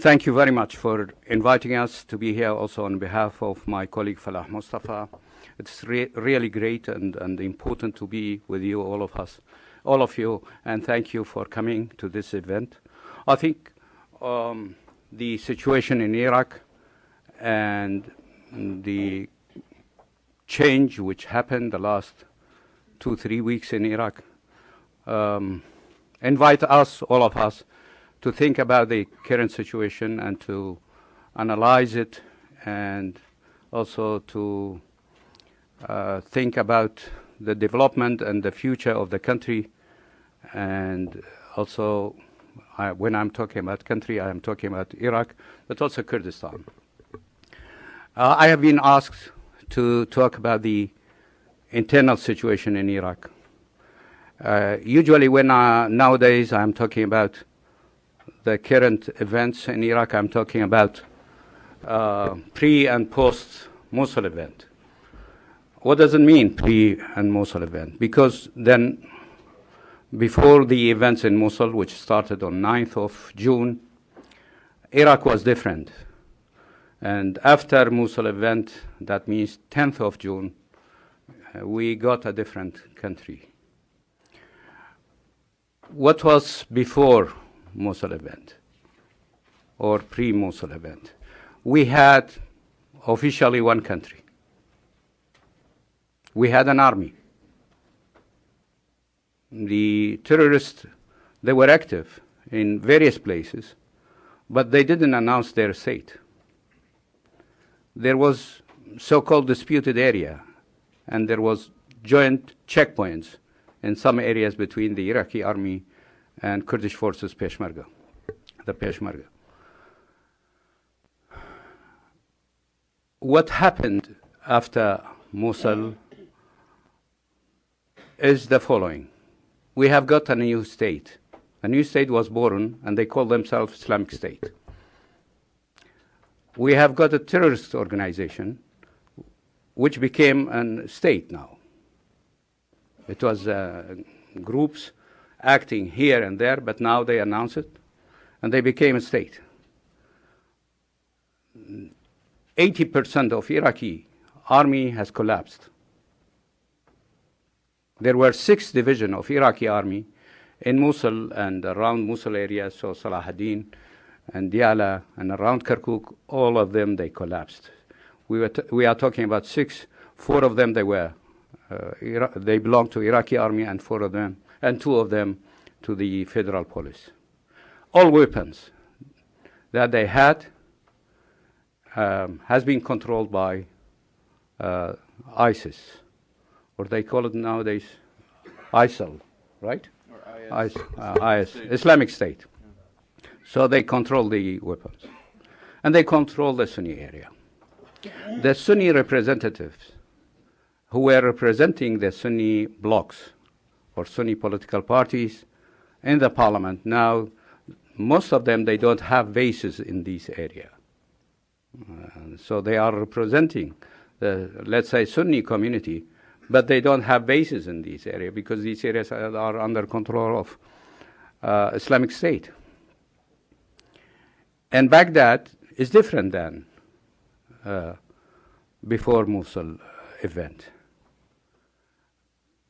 Thank you very much for inviting us to be here also on behalf of my colleague Falah Mustafa. It's really great and important to be with you, all of you, and thank you for coming to this event. I think the situation in Iraq and the change which happened the last 2-3 weeks in Iraq invite us, all of us, to think about the current situation and to analyze it, and also to think about the development and the future of the country. And also, when I'm talking about country, I am talking about Iraq, but also Kurdistan. I have been asked to talk about the internal situation in Iraq. Usually when nowadays I'm talking about the current events in Iraq, I'm talking about pre and post Mosul event. What does it mean, pre and Mosul event? Because then, before the events in Mosul, which started on 9th of June, Iraq was different. And after Mosul event, that means 10th of June, we got a different country. What was before Mosul event or pre-Mosul event? We had officially one country. We had an army. The terrorists, they were active in various places, but they didn't announce their state. There was so-called disputed area, and there was joint checkpoints in some areas between the Iraqi army and Kurdish forces Peshmerga, the Peshmerga. What happened after Mosul is the following. We have got a new state. A new state was born, and they call themselves Islamic State. We have got a terrorist organization, which became a state now. It was groups acting here and there, but now they announce it, and they became a state. 80% of Iraqi army has collapsed. There were 6 divisions of Iraqi army in Mosul and around Mosul area, so Salahuddin and Diyala and around Kirkuk, all of them, they collapsed. We are talking about 6. 4 of them, they belonged to Iraqi army, and 4 of them, and 2 of them to the federal police. All weapons that they had has been controlled by ISIS, or they call it nowadays ISIL, right? Or IS, Islamic State. Yeah. So they control the weapons, and they control the Sunni area. The Sunni representatives who were representing the Sunni blocs or Sunni political parties in the parliament, now most of them, they don't have bases in this area. So they are representing the, let's say, Sunni community, but they don't have bases in this area because these areas are under control of Islamic State. And Baghdad is different than before Mosul event.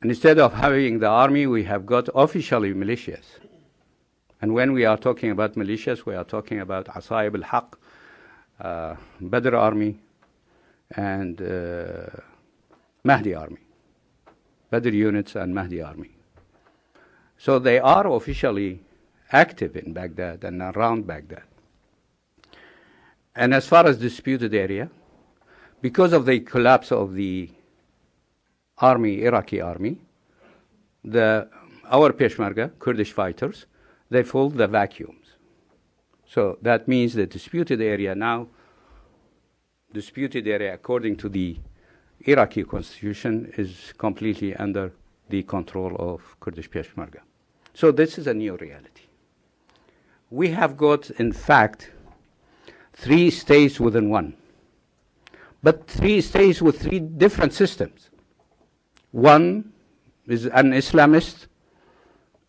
And instead of having the army, we have got officially militias. And when we are talking about militias, we are talking about Asayib al-Haq, Badr army, and Mahdi army. Badr units and Mahdi army. So they are officially active in Baghdad and around Baghdad. And as far as disputed area, because of the collapse of the army, Iraqi army, our Peshmerga, Kurdish fighters, they filled the vacuums. So that means the disputed area now, disputed area according to the Iraqi constitution, is completely under the control of Kurdish Peshmerga. So this is a new reality. We have got, in fact, 3 states within one, but 3 states with 3 different systems. One is an Islamist,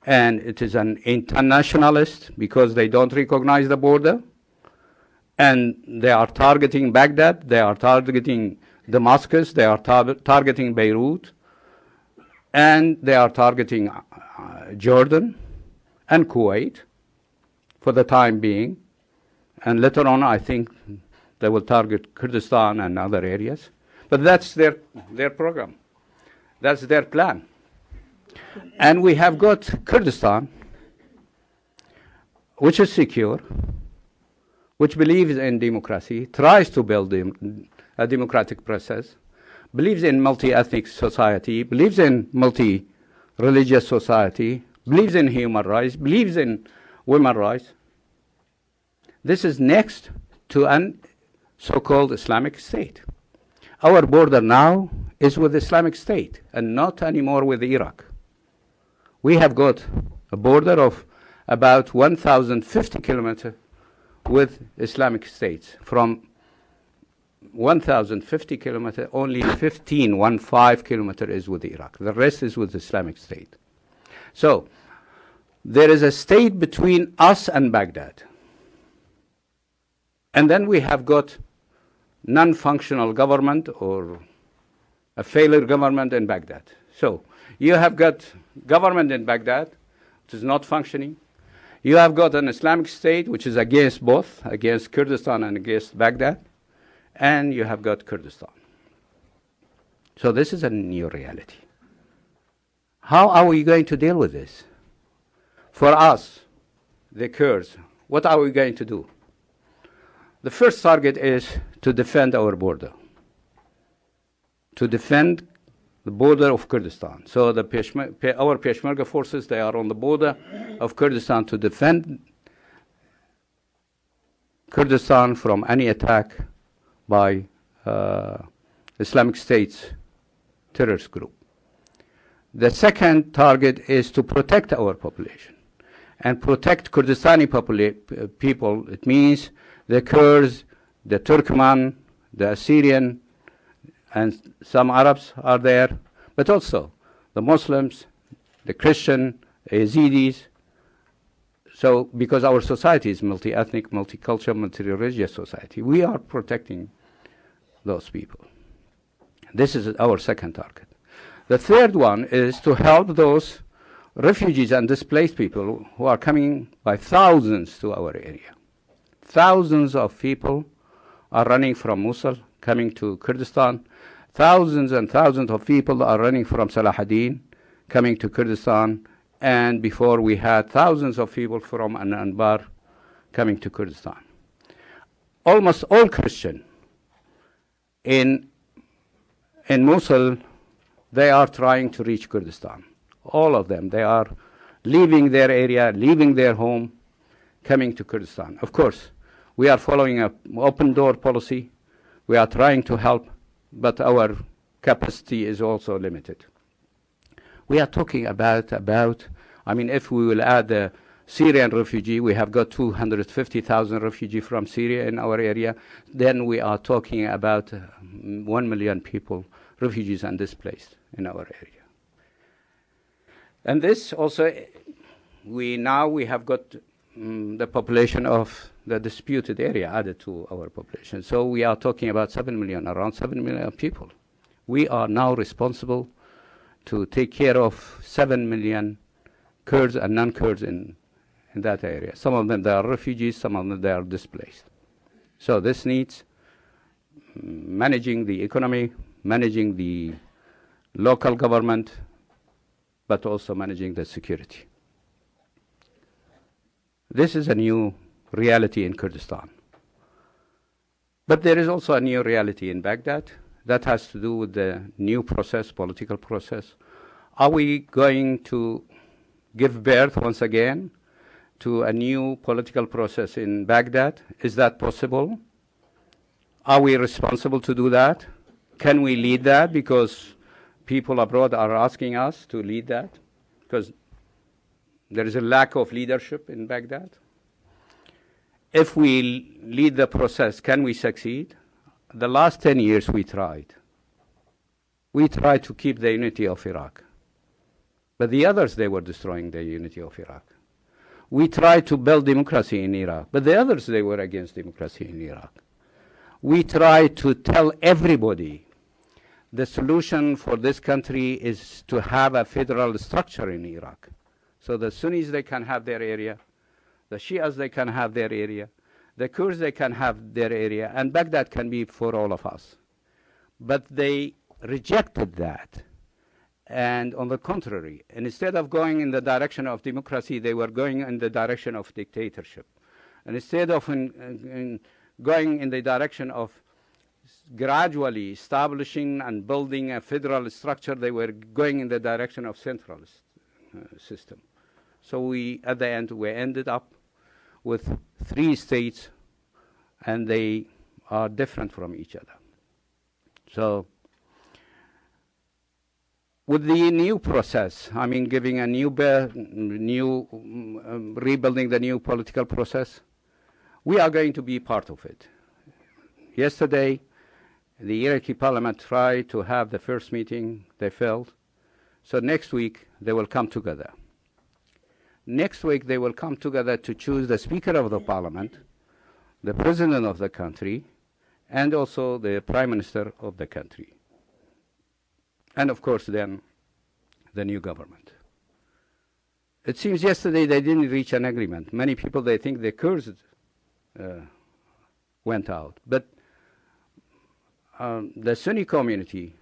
and it is an internationalist because they don't recognize the border, And they are targeting Baghdad, they are targeting Damascus, they are targeting Beirut, and they are targeting Jordan and Kuwait for the time being. And later on, I think they will target Kurdistan and other areas. But that's their program. That's their plan. And we have got Kurdistan, which is secure, which believes in democracy, tries to build a democratic process, believes in multi-ethnic society, believes in multi-religious society, believes in human rights, believes in women's rights. This is next to an so-called Islamic State. Our border now is with Islamic State and not anymore with Iraq. We have got a border of about 1,050 kilometers with Islamic states. From 1,050 kilometers, only 15 kilometers is with Iraq. The rest is with Islamic State. So there is a state between us and Baghdad. And then we have got non-functional government or a failure government in Baghdad. So you have got government in Baghdad, which is not functioning. You have got an Islamic State, which is against both, against Kurdistan and against Baghdad. And you have got Kurdistan. So this is a new reality. How are we going to deal with this? For us, the Kurds, what are we going to do? The first target is to defend our border, to defend the border of Kurdistan. So our Peshmerga forces, they are on the border of Kurdistan to defend Kurdistan from any attack by Islamic State's terrorist group. The second target is to protect our population and protect Kurdistani people. It means the Kurds, the Turkmen, the Assyrian, and some Arabs are there, but also the Muslims, the Christian, Yazidis. So because our society is multi-ethnic, multicultural, multi-religious society, we are protecting those people. This is our second target. The third one is to help those refugees and displaced people who are coming by thousands to our area. Thousands of people are running from Mosul, coming to Kurdistan. Thousands and thousands of people are running from Salahuddin, coming to Kurdistan. And before we had thousands of people from Anbar coming to Kurdistan. Almost all Christian in Mosul, they are trying to reach Kurdistan. All of them, they are leaving their area, leaving their home, coming to Kurdistan. Of course, we are following an open door policy. We are trying to help, but our capacity is also limited. We are talking about, I mean, if we will add the Syrian refugee, we have got 250,000 refugees from Syria in our area. Then we are talking about 1 million people, refugees and displaced in our area. And this also, we have got the population of the disputed area added to our population. So we are talking about 7 million, around 7 million people. We are now responsible to take care of 7 million Kurds and non-Kurds in that area. Some of them, they are refugees, some of them, they are displaced. So this needs managing the economy, managing the local government, but also managing the security. This is a new reality in Kurdistan. But there is also a new reality in Baghdad that has to do with the new process, political process. Are we going to give birth once again to a new political process in Baghdad? Is that possible? Are we responsible to do that? Can we lead that? Because people abroad are asking us to lead that, because there is a lack of leadership in Baghdad. If we lead the process, can we succeed? The last 10 years we tried. We tried to keep the unity of Iraq. But the others, they were destroying the unity of Iraq. We tried to build democracy in Iraq, but the others, they were against democracy in Iraq. We tried to tell everybody the solution for this country is to have a federal structure in Iraq. So the Sunnis, they can have their area, the Shias, they can have their area, the Kurds, they can have their area, and Baghdad can be for all of us. But they rejected that. And on the contrary, instead of going in the direction of democracy, they were going in the direction of dictatorship. And instead of going in the direction of gradually establishing and building a federal structure, they were going in the direction of centralist system. So we, at the end, we ended up with 3 states, and they are different from each other. So with the new process, I mean, giving a rebuilding the new political process, we are going to be part of it. Yesterday, the Iraqi parliament tried to have the first meeting, they failed. So next week, they will come together. Next week, they will come together to choose the Speaker of the Parliament, the President of the country, and also the Prime Minister of the country. And of course, then, the new government. It seems yesterday they didn't reach an agreement. Many people, they think the Kurds went out. But the Sunni community,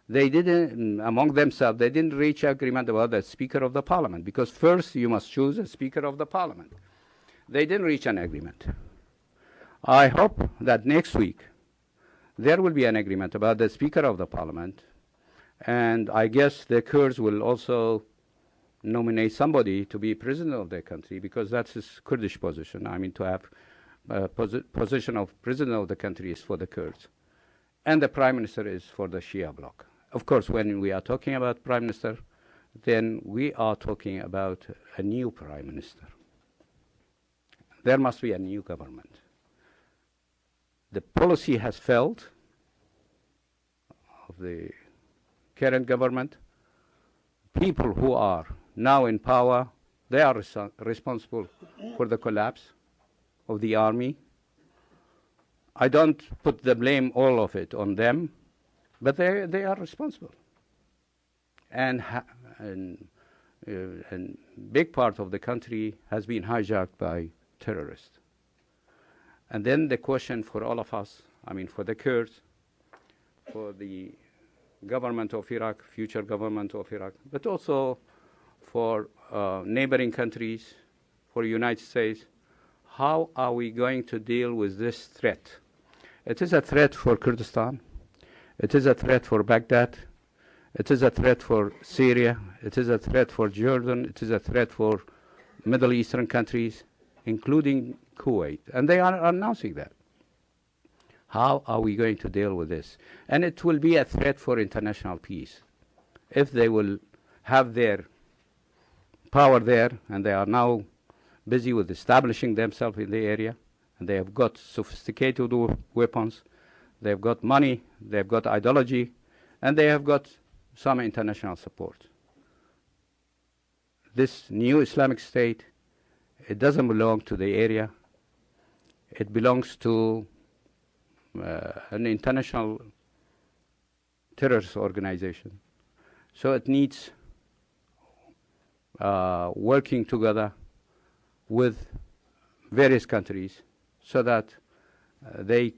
they didn't, among themselves, they didn't reach agreement about the Speaker of the Parliament, because first you must choose a Speaker of the Parliament. They didn't reach an agreement. I hope that next week there will be an agreement about the Speaker of the Parliament, and I guess the Kurds will also nominate somebody to be president of their country, because that's his Kurdish position. I mean, to have a position of president of the country is for the Kurds. And the Prime Minister is for the Shia bloc. Of course, when we are talking about Prime Minister, then we are talking about a new Prime Minister. There must be a new government. The policy has failed of the current government. People who are now in power, they are responsible for the collapse of the army. I don't put the blame, all of it, on them, but they are responsible. And big part of the country has been hijacked by terrorists. And then the question for all of us, I mean, for the Kurds, for the government of Iraq, future government of Iraq, but also for neighboring countries, for the United States, how are we going to deal with this threat? It is a threat for Kurdistan. It is a threat for Baghdad. It is a threat for Syria. It is a threat for Jordan. It is a threat for Middle Eastern countries, including Kuwait. And they are announcing that. How are we going to deal with this? And it will be a threat for international peace. If they will have their power there, and they are now busy with establishing themselves in the area, and they have got sophisticated weapons, they have got money, they have got ideology, and they have got some international support. This new Islamic State, it doesn't belong to the area. It belongs to an international terrorist organization. So it needs working together with various countries so that they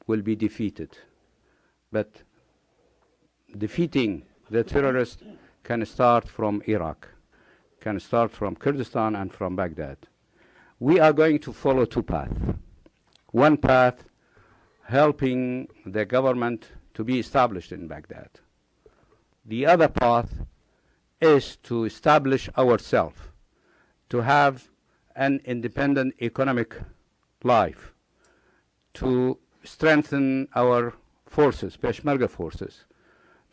will be defeated. But defeating the terrorists can start from Iraq, can start from Kurdistan and from Baghdad. We are going to follow 2 paths. One path, helping the government to be established in Baghdad. The other path is to establish ourselves, to have an independent economic life, to strengthen our forces, Peshmerga forces,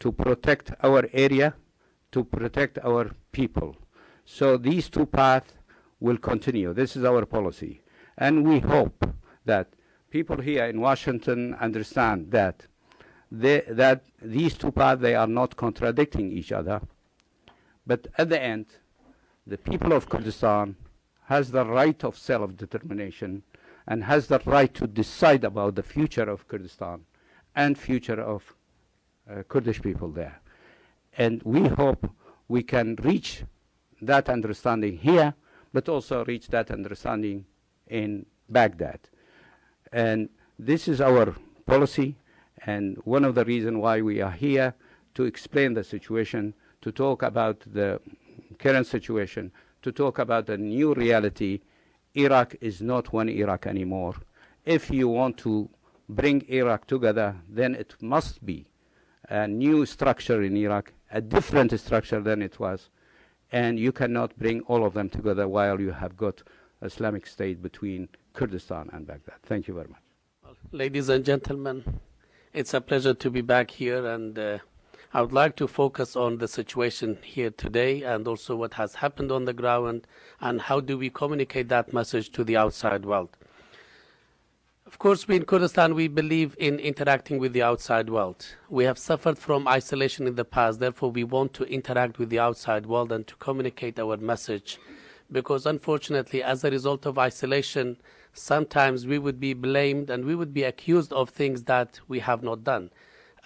to protect our area, to protect our people. So these 2 paths will continue. This is our policy. And we hope that people here in Washington understand that these 2 paths, they are not contradicting each other. But at the end, the people of Kurdistan has the right of self-determination and has the right to decide about the future of Kurdistan and future of Kurdish people there. And we hope we can reach that understanding here, but also reach that understanding in Baghdad. And this is our policy, and one of the reasons why we are here to explain the situation, to talk about the current situation, to talk about the new reality. Iraq is not one Iraq anymore. If you want to bring Iraq together, then it must be a new structure in Iraq, a different structure than it was. And you cannot bring all of them together while you have got Islamic State between Kurdistan and Baghdad. Thank you very much. Ladies and gentlemen, it's a pleasure to be back here, and I would like to focus on the situation here today and also what has happened on the ground and how do we communicate that message to the outside world. Of course, we in Kurdistan, we believe in interacting with the outside world. We have suffered from isolation in the past, therefore we want to interact with the outside world and to communicate our message, because unfortunately, as a result of isolation, sometimes we would be blamed and we would be accused of things that we have not done,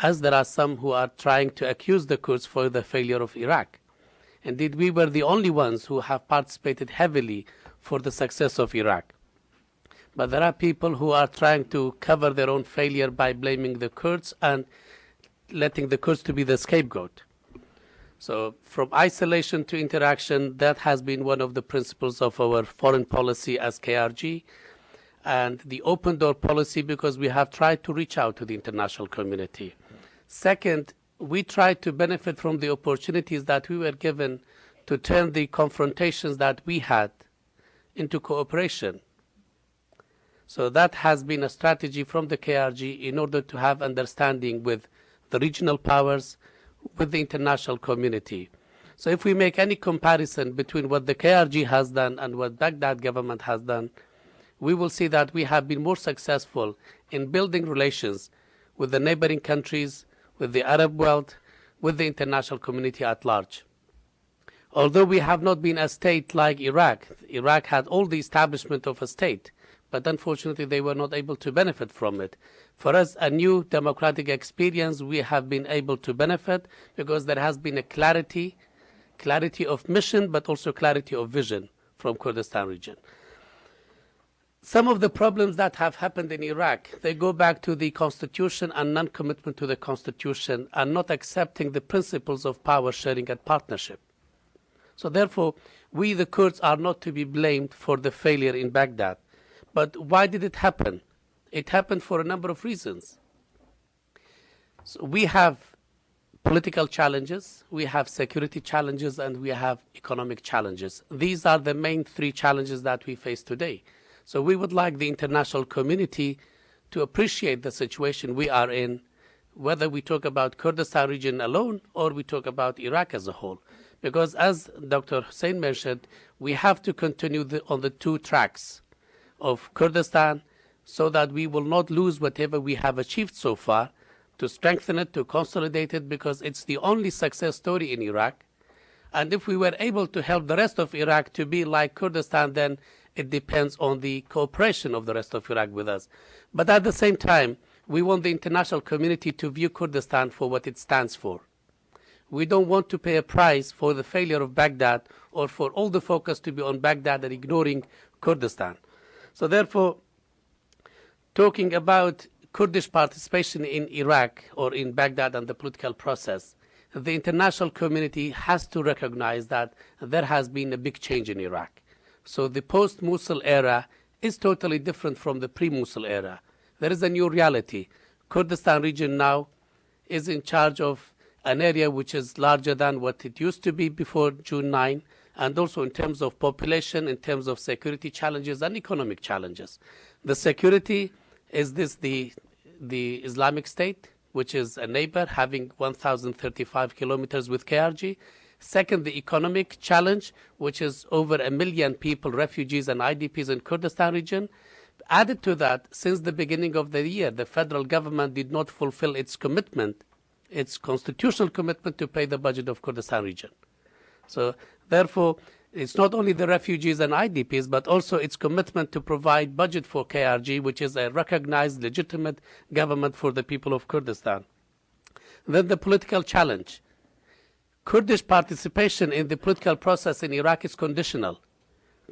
as there are some who are trying to accuse the Kurds for the failure of Iraq. Indeed, we were the only ones who have participated heavily for the success of Iraq. But there are people who are trying to cover their own failure by blaming the Kurds and letting the Kurds to be the scapegoat. So from isolation to interaction, that has been one of the principles of our foreign policy as KRG, and the open door policy, because we have tried to reach out to the international community. Second, we tried to benefit from the opportunities that we were given to turn the confrontations that we had into cooperation. So that has been a strategy from the KRG in order to have understanding with the regional powers, with the international community. So if we make any comparison between what the KRG has done and what Baghdad government has done, we will see that we have been more successful in building relations with the neighboring countries, with the Arab world, with the international community at large. Although we have not been a state like Iraq, Iraq had all the establishment of a state, but unfortunately they were not able to benefit from it. For us, a new democratic experience, we have been able to benefit because there has been a clarity of mission, but also clarity of vision from Kurdistan region. Some of the problems that have happened in Iraq, they go back to the constitution and non-commitment to the constitution and not accepting the principles of power sharing and partnership. So therefore, we the Kurds are not to be blamed for the failure in Baghdad. But why did it happen? It happened for a number of reasons. So we have political challenges, we have security challenges, and we have economic challenges. These are the main three challenges that we face today. So we would like the international community to appreciate the situation we are in, whether we talk about Kurdistan region alone or we talk about Iraq as a whole. Because as Dr. Hussein mentioned, we have to continue on the two tracks of Kurdistan so that we will not lose whatever we have achieved so far, to strengthen it, to consolidate it, because it's the only success story in Iraq. And if we were able to help the rest of Iraq to be like Kurdistan, then it depends on the cooperation of the rest of Iraq with us. But at the same time, we want the international community to view Kurdistan for what it stands for. We don't want to pay a price for the failure of Baghdad or for all the focus to be on Baghdad and ignoring Kurdistan. So therefore, talking about Kurdish participation in Iraq or in Baghdad and the political process, the international community has to recognize that there has been a big change in Iraq. So the post-Mosul era is totally different from the pre-Mosul era. There is a new reality. Kurdistan region now is in charge of an area which is larger than what it used to be before June 9, and also in terms of population, in terms of security challenges and economic challenges. The security is the Islamic State, which is a neighbor having 1,035 kilometers with KRG. Second, the economic challenge, which is over 1 million people, refugees and IDPs in Kurdistan region. Added to that, since the beginning of the year, the federal government did not fulfill its commitment, its constitutional commitment to pay the budget of Kurdistan region. So therefore, It's not only the refugees and IDPs, but also its commitment to provide budget for KRG, which is a recognized, legitimate government for the people of Kurdistan. Then the political challenge. Kurdish participation in the political process in Iraq is conditional.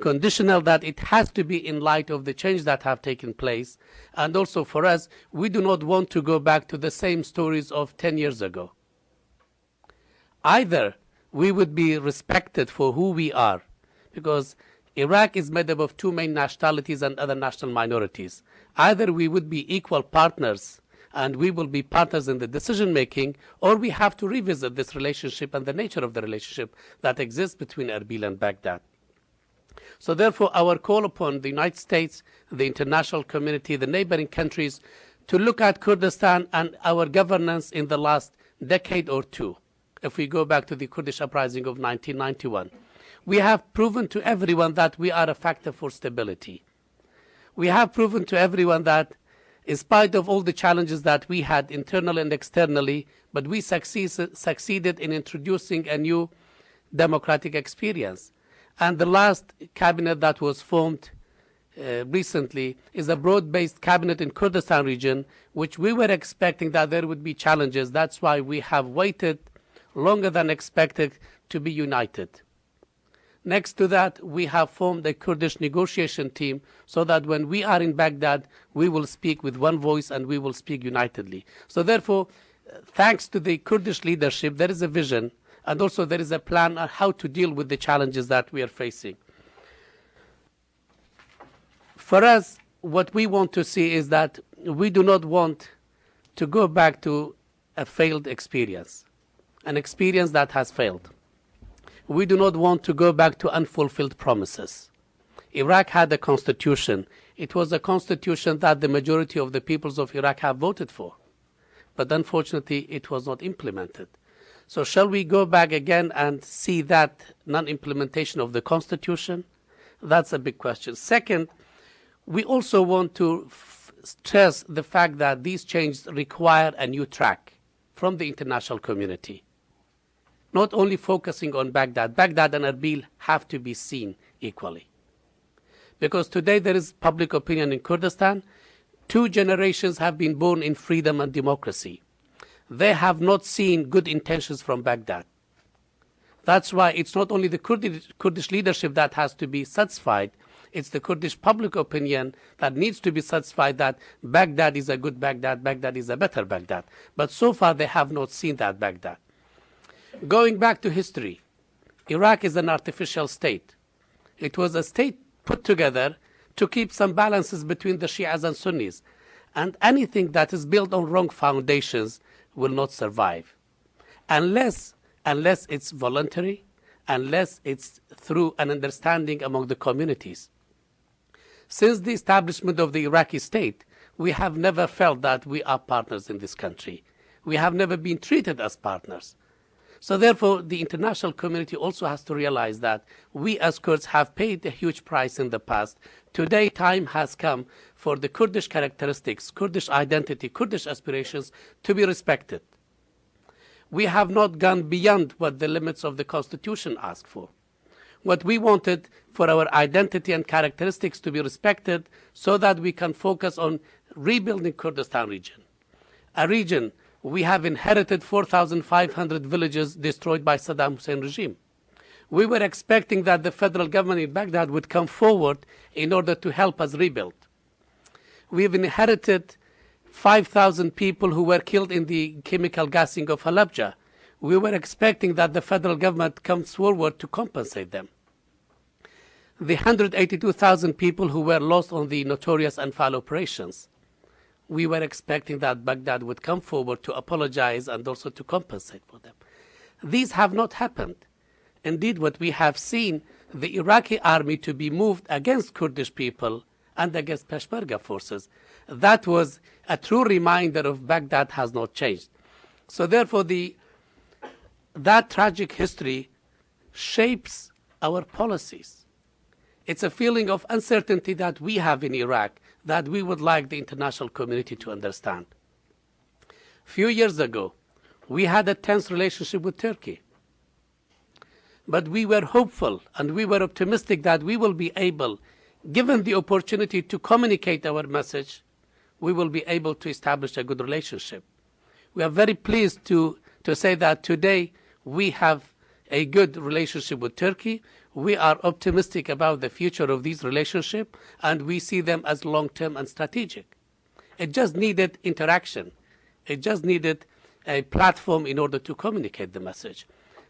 Conditional that it has to be in light of the change that have taken place. And also for us, we do not want to go back to the same stories of 10 years ago. Either we would be respected for who we are, because Iraq is made up of two main nationalities and other national minorities. Either we would be equal partners and we will be partners in the decision making, or we have to revisit this relationship and the nature of the relationship that exists between Erbil and Baghdad. So therefore, our call upon the United States, the international community, the neighboring countries, to look at Kurdistan and our governance in the last decade or two. If we go back to the Kurdish uprising of 1991, we have proven to everyone that we are a factor for stability. We have proven to everyone that in spite of all the challenges that we had internally and externally, but we succeeded in introducing a new democratic experience. And the last cabinet that was formed recently is a broad-based cabinet in Kurdistan region, which we were expecting that there would be challenges. That's why we have waited longer than expected to be united. Next to that, we have formed a Kurdish negotiation team so that when we are in Baghdad, we will speak with one voice and we will speak unitedly. So therefore, thanks to the Kurdish leadership, there is a vision and also there is a plan on how to deal with the challenges that we are facing. For us, what we want to see is that we do not want to go back to a failed experience, an experience that has failed. We do not want to go back to unfulfilled promises. Iraq had a constitution. It was a constitution that the majority of the peoples of Iraq have voted for. But unfortunately, it was not implemented. So shall we go back again and see that non-implementation of the constitution? That's a big question. Second, we also want to stress the fact that these changes require a new track from the international community. Not only focusing on Baghdad. Baghdad and Erbil have to be seen equally. Because today there is public opinion in Kurdistan. 2 generations have been born in freedom and democracy. They have not seen good intentions from Baghdad. That's why it's not only the Kurdish leadership that has to be satisfied, it's the Kurdish public opinion that needs to be satisfied that Baghdad is a good Baghdad, Baghdad is a better Baghdad. But so far they have not seen that Baghdad. Going back to history, Iraq is an artificial state. It was a state put together to keep some balances between the Shias and Sunnis. And anything that is built on wrong foundations will not survive. Unless it's voluntary, unless it's through an understanding among the communities. Since the establishment of the Iraqi state, we have never felt that we are partners in this country. We have never been treated as partners. So therefore, the international community also has to realize that we as Kurds have paid a huge price in the past. Today, time has come for the Kurdish characteristics, Kurdish identity, Kurdish aspirations to be respected. We have not gone beyond what the limits of the constitution ask for. What we wanted for our identity and characteristics to be respected so that we can focus on rebuilding Kurdistan region. A region we have inherited 4,500 villages destroyed by Saddam Hussein regime. We were expecting that the federal government in Baghdad would come forward in order to help us rebuild. We've inherited 5,000 people who were killed in the chemical gassing of Halabja. We were expecting that the federal government comes forward to compensate them. The 182,000 people who were lost on the notorious Anfal operations. We were expecting that Baghdad would come forward to apologize and also to compensate for them. These have not happened. Indeed, what we have seen, the Iraqi army to be moved against Kurdish people and against Peshmerga forces. That was a true reminder of Baghdad has not changed. So therefore, that tragic history shapes our policies. It's a feeling of uncertainty that we have in Iraq that we would like the international community to understand. A few years ago, we had a tense relationship with Turkey. But we were hopeful and we were optimistic that we will be able, given the opportunity to communicate our message, we will be able to establish a good relationship. We are very pleased to say that today we have a good relationship with Turkey. We are optimistic about the future of these relationships, and we see them as long-term and strategic. It just needed interaction. It just needed a platform in order to communicate the message.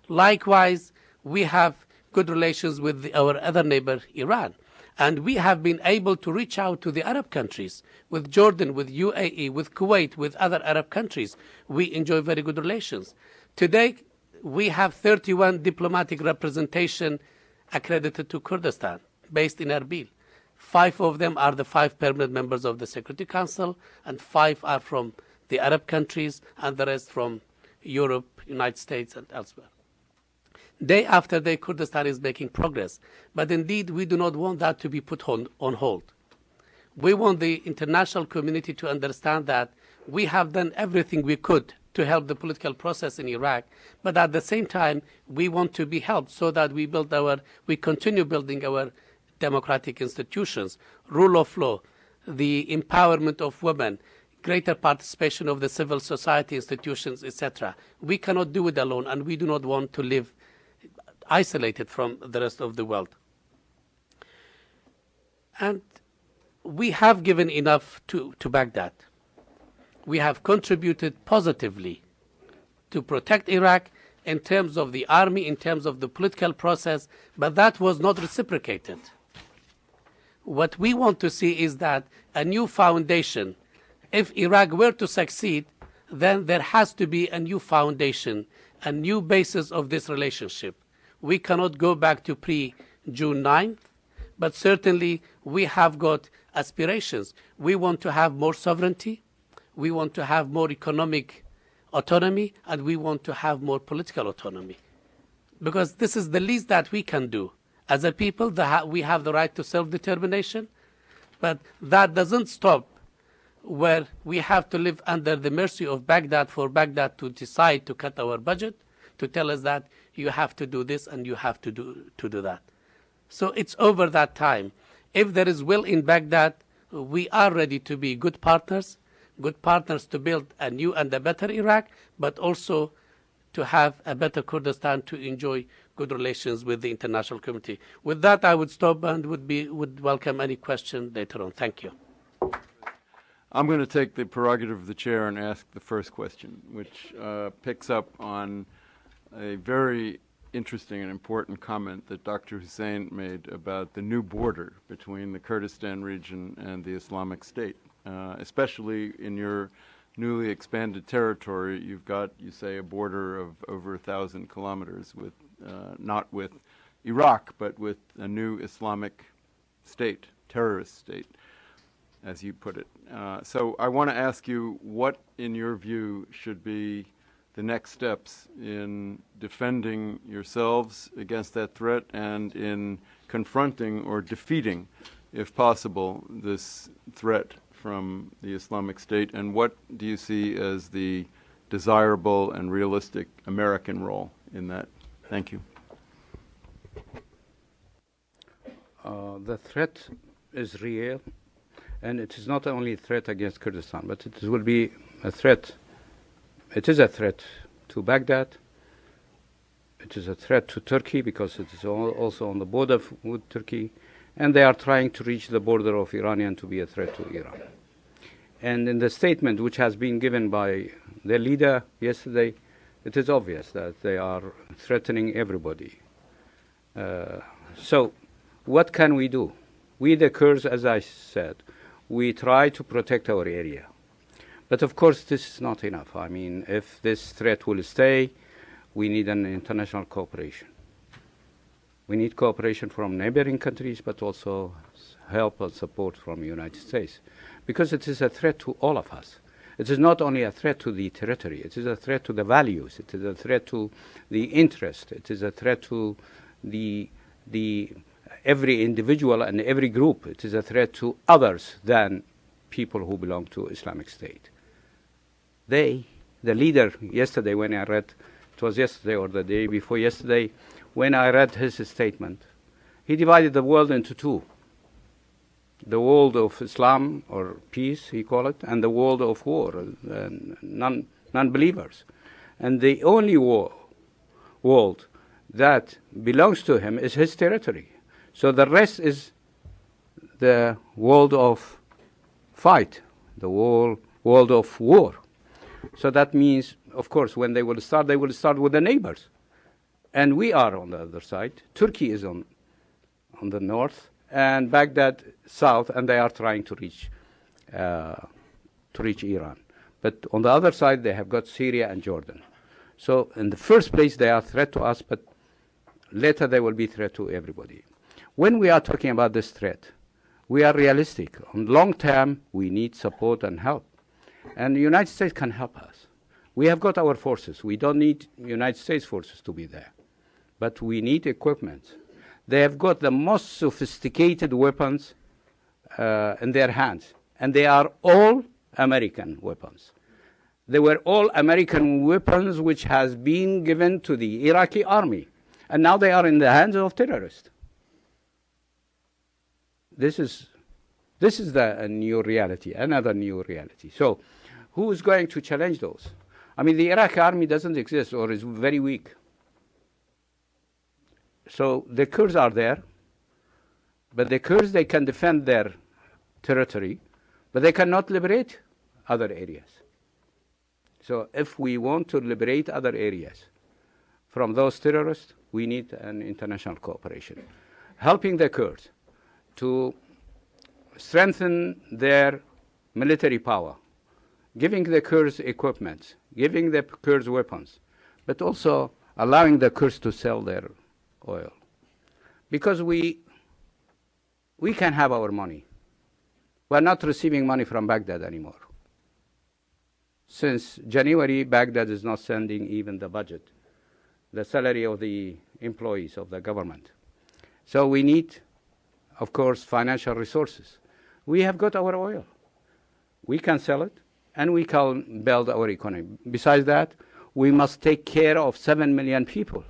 Likewise, we have good relations with our other neighbor, Iran. And we have been able to reach out to the Arab countries, with Jordan, with UAE, with Kuwait, with other Arab countries. We enjoy very good relations. Today, we have 31 diplomatic representation accredited to Kurdistan, based in Erbil. 5 of them are the 5 permanent members of the Security Council, and 5 are from the Arab countries, and the rest from Europe, United States, and elsewhere. Day after day, Kurdistan is making progress. But indeed, we do not want that to be put on hold. We want the international community to understand that we have done everything we could to help the political process in Iraq, but at the same time, we want to be helped so that we continue building our democratic institutions, rule of law, the empowerment of women, greater participation of the civil society institutions, etc. We cannot do it alone, and we do not want to live isolated from the rest of the world. And we have given enough to Baghdad. We have contributed positively to protect Iraq in terms of the army, in terms of the political process, but that was not reciprocated. What we want to see is that a new foundation, if Iraq were to succeed, then there has to be a new foundation, a new basis of this relationship. We cannot go back to pre-June 9th, but certainly we have got aspirations. We want to have more sovereignty, we want to have more economic autonomy, and we want to have more political autonomy. Because this is the least that we can do. As a people, we have the right to self-determination, but that doesn't stop where we have to live under the mercy of Baghdad for Baghdad to decide to cut our budget, to tell us that you have to do this and you have to do that. So it's over that time. If there is will in Baghdad, we are ready to be good partners to build a new and a better Iraq, but also to have a better Kurdistan, to enjoy good relations with the international community. With that, I would stop and would welcome any question later on. Thank you. I'm going to take the prerogative of the chair and ask the first question, which picks up on a very interesting and important comment that Dr. Hussein made about the new border between the Kurdistan region and the Islamic State. Especially in your newly expanded territory, you've got, you say, a border of over 1,000 kilometers with, not with Iraq, but with a new Islamic state, terrorist state, as you put it. So I want to ask you what, in your view, should be the next steps in defending yourselves against that threat and in confronting or defeating, if possible, this threat from the Islamic State, and what do you see as the desirable and realistic American role in that? Thank you. The threat is real, and it is not only a threat against Kurdistan, but it will be a threat. It is a threat to Baghdad. It is a threat to Turkey because it is also on the border with Turkey, and they are trying to reach the border of Iranian to be a threat to Iran. And in the statement which has been given by their leader yesterday, it is obvious that they are threatening everybody. So what can we do? We, the Kurds, as I said, we try to protect our area. But of course, this is not enough. I mean, if this threat will stay, we need an international cooperation. We need cooperation from neighboring countries, but also help and support from the United States, because it is a threat to all of us. It is not only a threat to the territory, it is a threat to the values, it is a threat to the interest, it is a threat to every individual and every group. It is a threat to others than people who belong to Islamic State. The leader, yesterday when I read it was yesterday or the day before yesterday, when I read his statement, he divided the world into two. The world of Islam, or peace, he called it, and the world of war, non-believers. And the only world that belongs to him is his territory. So the rest is the world of fight, the world of war. So that means, of course, when they will start with the neighbors. And we are on the other side. Turkey is on the north, and Baghdad south, and they are trying to reach Iran. But on the other side, they have got Syria and Jordan. So in the first place, they are a threat to us, but later they will be a threat to everybody. When we are talking about this threat, we are realistic. On long term, we need support and help. And the United States can help us. We have got our forces. We don't need United States forces to be there. But we need equipment. They have got the most sophisticated weapons in their hands. And they are all American weapons. They were all American weapons which has been given to the Iraqi army. And now they are in the hands of terrorists. This is the new reality, another new reality. So who is going to challenge those? I mean, the Iraqi army doesn't exist or is very weak. So the Kurds are there, but the Kurds, they can defend their territory, but they cannot liberate other areas. So if we want to liberate other areas from those terrorists, we need an international cooperation. Helping the Kurds to strengthen their military power, giving the Kurds equipment, giving the Kurds weapons, but also allowing the Kurds to sell their oil. Because we can have our money. We're not receiving money from Baghdad anymore. Since January, Baghdad is not sending even the budget, the salary of the employees of the government. So we need, of course, financial resources. We have got our oil. We can sell it, and we can build our economy. Besides that, we must take care of 7 million people.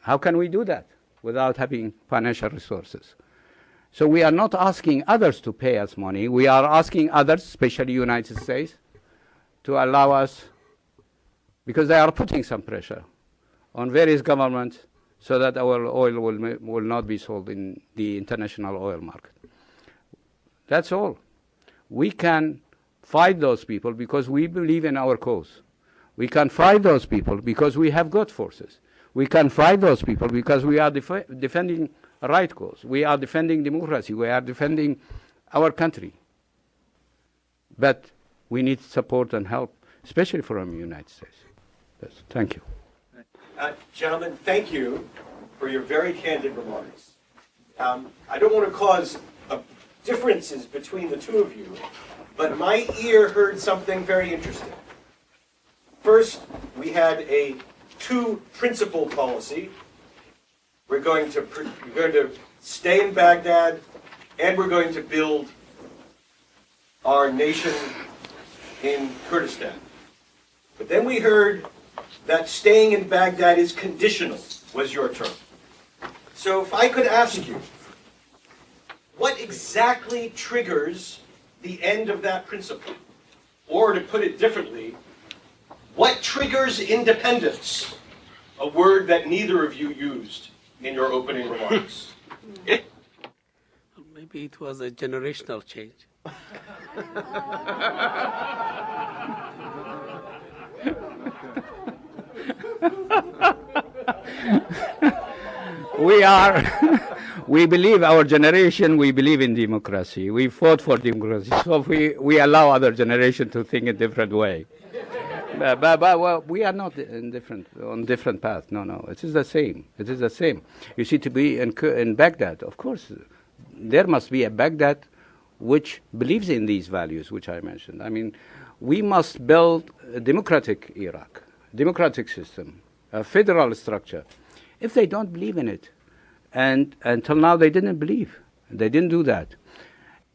How can we do that without having financial resources? So we are not asking others to pay us money. We are asking others, especially United States, to allow us, because they are putting some pressure on various governments so that our oil will not be sold in the international oil market. That's all. We can fight those people because we believe in our cause. We can fight those people because we have got forces. We can fight those people because we are defending a right cause. We are defending democracy. We are defending our country. But we need support and help, especially from the United States. Yes, thank you. Gentlemen, thank you for your very candid remarks. I don't want to cause differences between the two of you, but my ear heard something very interesting. First, we had a two-principle policy. We're going to stay in Baghdad, and we're going to build our nation in Kurdistan. But then we heard that staying in Baghdad is conditional, was your term. So if I could ask you, what exactly triggers the end of that principle? Or to put it differently, what triggers independence? A word that neither of you used in your opening remarks. Maybe it was a generational change. We believe, our generation, we believe in democracy. We fought for democracy. So we allow other generation to think a different way. But we are not on different paths. No, it is the same. It is the same. You see, to be in Baghdad, of course, there must be a Baghdad which believes in these values which I mentioned. I mean, we must build a democratic Iraq, democratic system, a federal structure. If they don't believe in it, and until now they didn't believe, they didn't do that,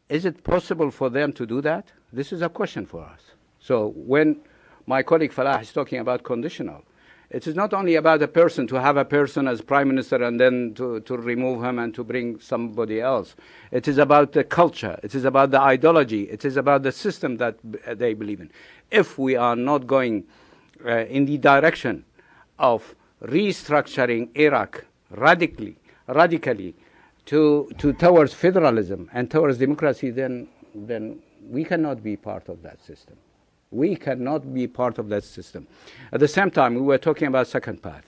is it possible for them to do that? This is a question for us. So when my colleague Falah is talking about conditional, It is not only about a person, to have a person as prime minister and then to remove him and to bring somebody else. It is about the culture. It is about the ideology. It is about the system that they believe in. If we are not going in the direction of restructuring Iraq radically towards federalism and towards democracy, then we cannot be part of that system. We cannot be part of that system. At the same time, we were talking about second path.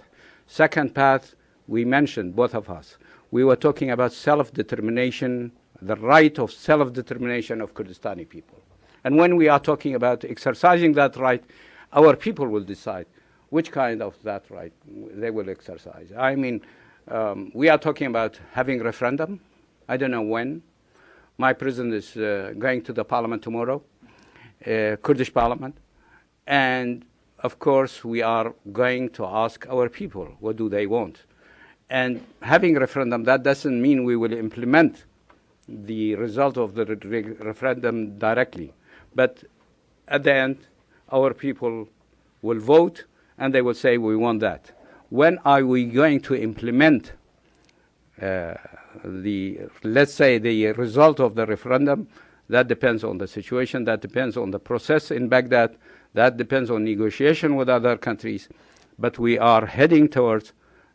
Second path, we mentioned, both of us. We were talking about self-determination, the right of self-determination of Kurdistani people. And when we are talking about exercising that right, our people will decide which kind of that right they will exercise. I mean, we are talking about having referendum. I don't know when. My president is going to the parliament tomorrow. Kurdish parliament, and of course we are going to ask our people what do they want. And having a referendum, that doesn't mean we will implement the result of the referendum directly, but at the end our people will vote and they will say we want that. When are we going to implement let's say the result of the referendum? That depends on the situation, that depends on the process in Baghdad, that depends on negotiation with other countries. But we are heading towards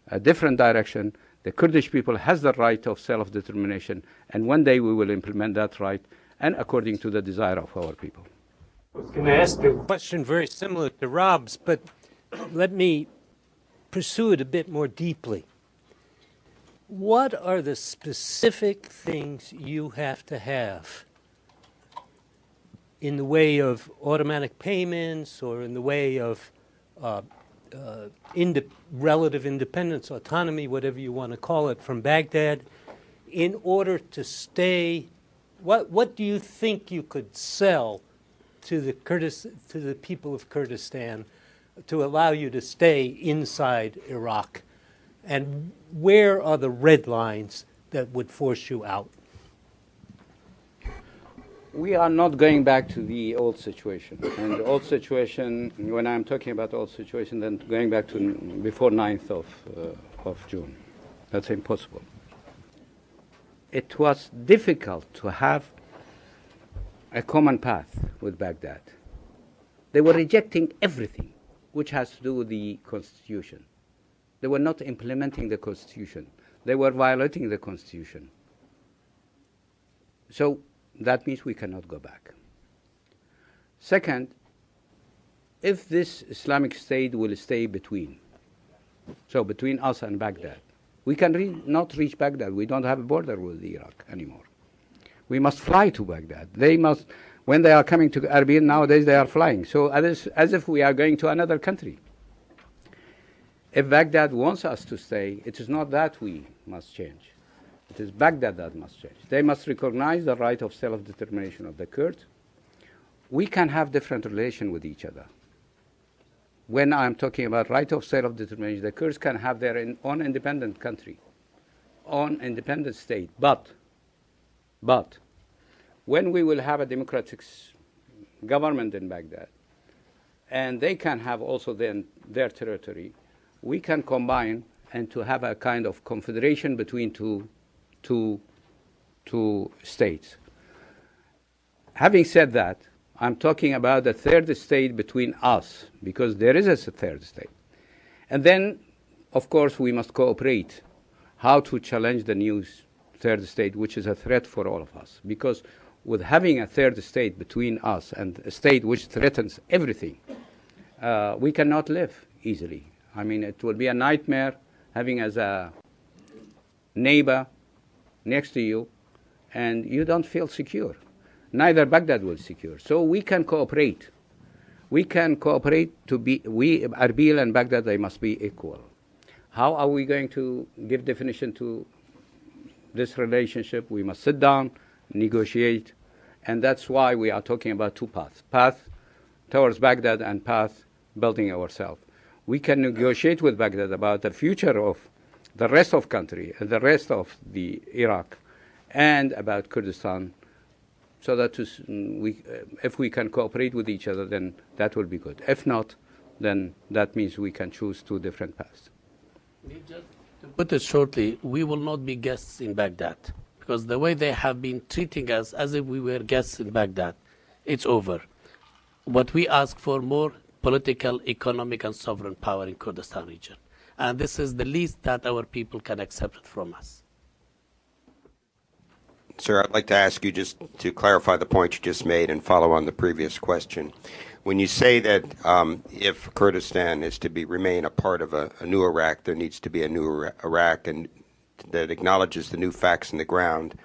a different direction. The Kurdish people has the right of self-determination, and one day we will implement that right, and according to the desire of our people. I was going to ask a question very similar to Rob's, but let me pursue it a bit more deeply. What are the specific things you have to have in the way of automatic payments or in the way of relative independence, autonomy, whatever you want to call it, from Baghdad, in order to stay? What do you think you could sell to the people of Kurdistan to allow you to stay inside Iraq? And where are the red lines that would force you out? We are not going back to the old situation. And the old situation, when I'm talking about old situation, then going back to before 9th of June. That's impossible. It was difficult to have a common path with Baghdad. They were rejecting everything which has to do with the constitution. They were not implementing the constitution. They were violating the constitution. So that means we cannot go back. Second, if this Islamic State will stay between us and Baghdad, we can not reach Baghdad. We don't have a border with Iraq anymore. We must fly to Baghdad. They must, when they are coming to Erbil nowadays, they are flying. So as if we are going to another country. If Baghdad wants us to stay, it is not that we must change. It is Baghdad that must change. They must recognize the right of self-determination of the Kurds. We can have different relations with each other. When I'm talking about right of self-determination, the Kurds can have their own independent country, own independent state. But when we will have a democratic government in Baghdad, and they can have also then their territory, we can combine and to have a kind of confederation between two states. Having said that, I'm talking about the third state between us, because there is a third state. And then, of course, we must cooperate how to challenge the new third state, which is a threat for all of us. Because with having a third state between us and a state which threatens everything, we cannot live easily. I mean, it will be a nightmare having as a neighbor next to you, and you don't feel secure. Neither Baghdad will secure. So we can cooperate. We can cooperate Erbil and Baghdad, they must be equal. How are we going to give definition to this relationship? We must sit down, negotiate, and that's why we are talking about two paths. Path towards Baghdad and path building ourselves. We can negotiate with Baghdad about the future of the rest of country, the rest of the Iraq, and about Kurdistan, so that if we can cooperate with each other, then that will be good. If not, then that means we can choose two different paths. To put it shortly, we will not be guests in Baghdad, because the way they have been treating us as if we were guests in Baghdad, it's over. What we ask for more political, economic, and sovereign power in Kurdistan region. And this is the least that our people can accept from us. Sir, I'd like to ask you just to clarify the point you just made and follow on the previous question. When you say that if Kurdistan is to remain a part of a new Iraq, there needs to be a new Iraq and that acknowledges the new facts on the ground,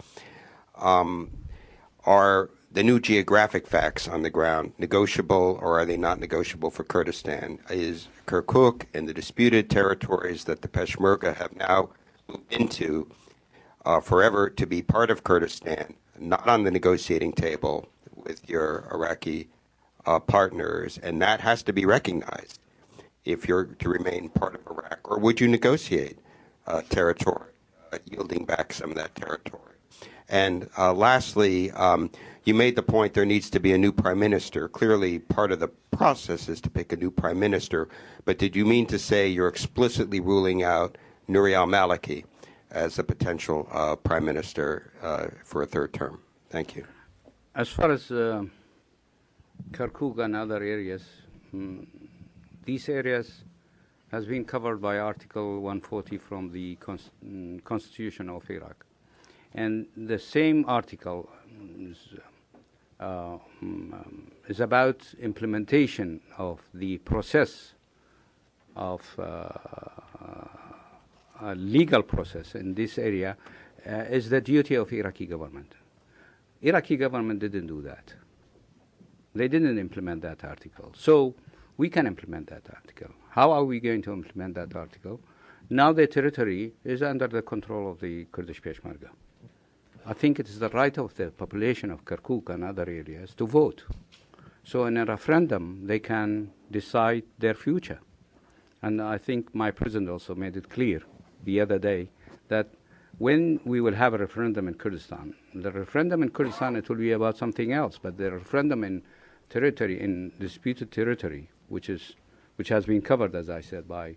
are the new geographic facts on the ground negotiable or are they not negotiable for Kurdistan? Is Kirkuk and the disputed territories that the Peshmerga have now moved into forever to be part of Kurdistan, not on the negotiating table with your Iraqi partners, and that has to be recognized if you're to remain part of Iraq? Or would you negotiate territory, yielding back some of that territory? And lastly, you made the point there needs to be a new prime minister. Clearly, part of the process is to pick a new prime minister, but did you mean to say you're explicitly ruling out Nouri al-Maliki as a potential prime minister for a third term? Thank you. As far as Kirkuk and other areas, these areas has been covered by Article 140 from the Constitution of Iraq. And the same article is about implementation of the process of a legal process in this area is the duty of Iraqi government. Iraqi government didn't do that. They didn't implement that article. So we can implement that article. How are we going to implement that article? Now the territory is under the control of the Kurdish Peshmerga. I think it is the right of the population of Kirkuk and other areas to vote. So in a referendum, they can decide their future. And I think my president also made it clear the other day that when we will have a referendum in Kurdistan, the referendum in Kurdistan, it will be about something else, but the referendum in territory, in disputed territory, which has been covered, as I said, by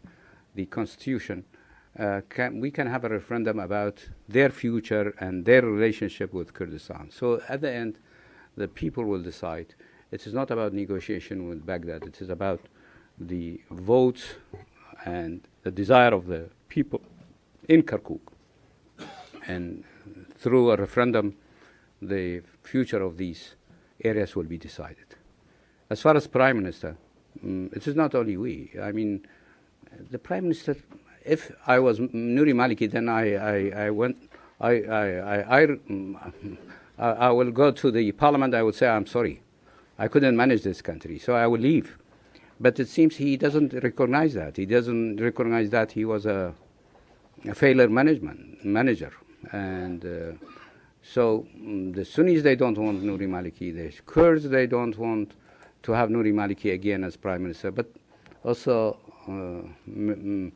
the Constitution, we can have a referendum about their future and their relationship with Kurdistan. So at the end, the people will decide. It is not about negotiation with Baghdad. It is about the votes and the desire of the people in Kirkuk. And through a referendum, the future of these areas will be decided. As far as Prime Minister, it is not only we. I mean, the Prime Minister, if I was Nouri Maliki, then I will go to the parliament, I would say, I'm sorry, I couldn't manage this country, so I will leave. But it seems he doesn't recognize that. He doesn't recognize that he was a failure manager. And so the Sunnis, they don't want Nouri Maliki. The Kurds, they don't want to have Nouri Maliki again as prime minister. But also the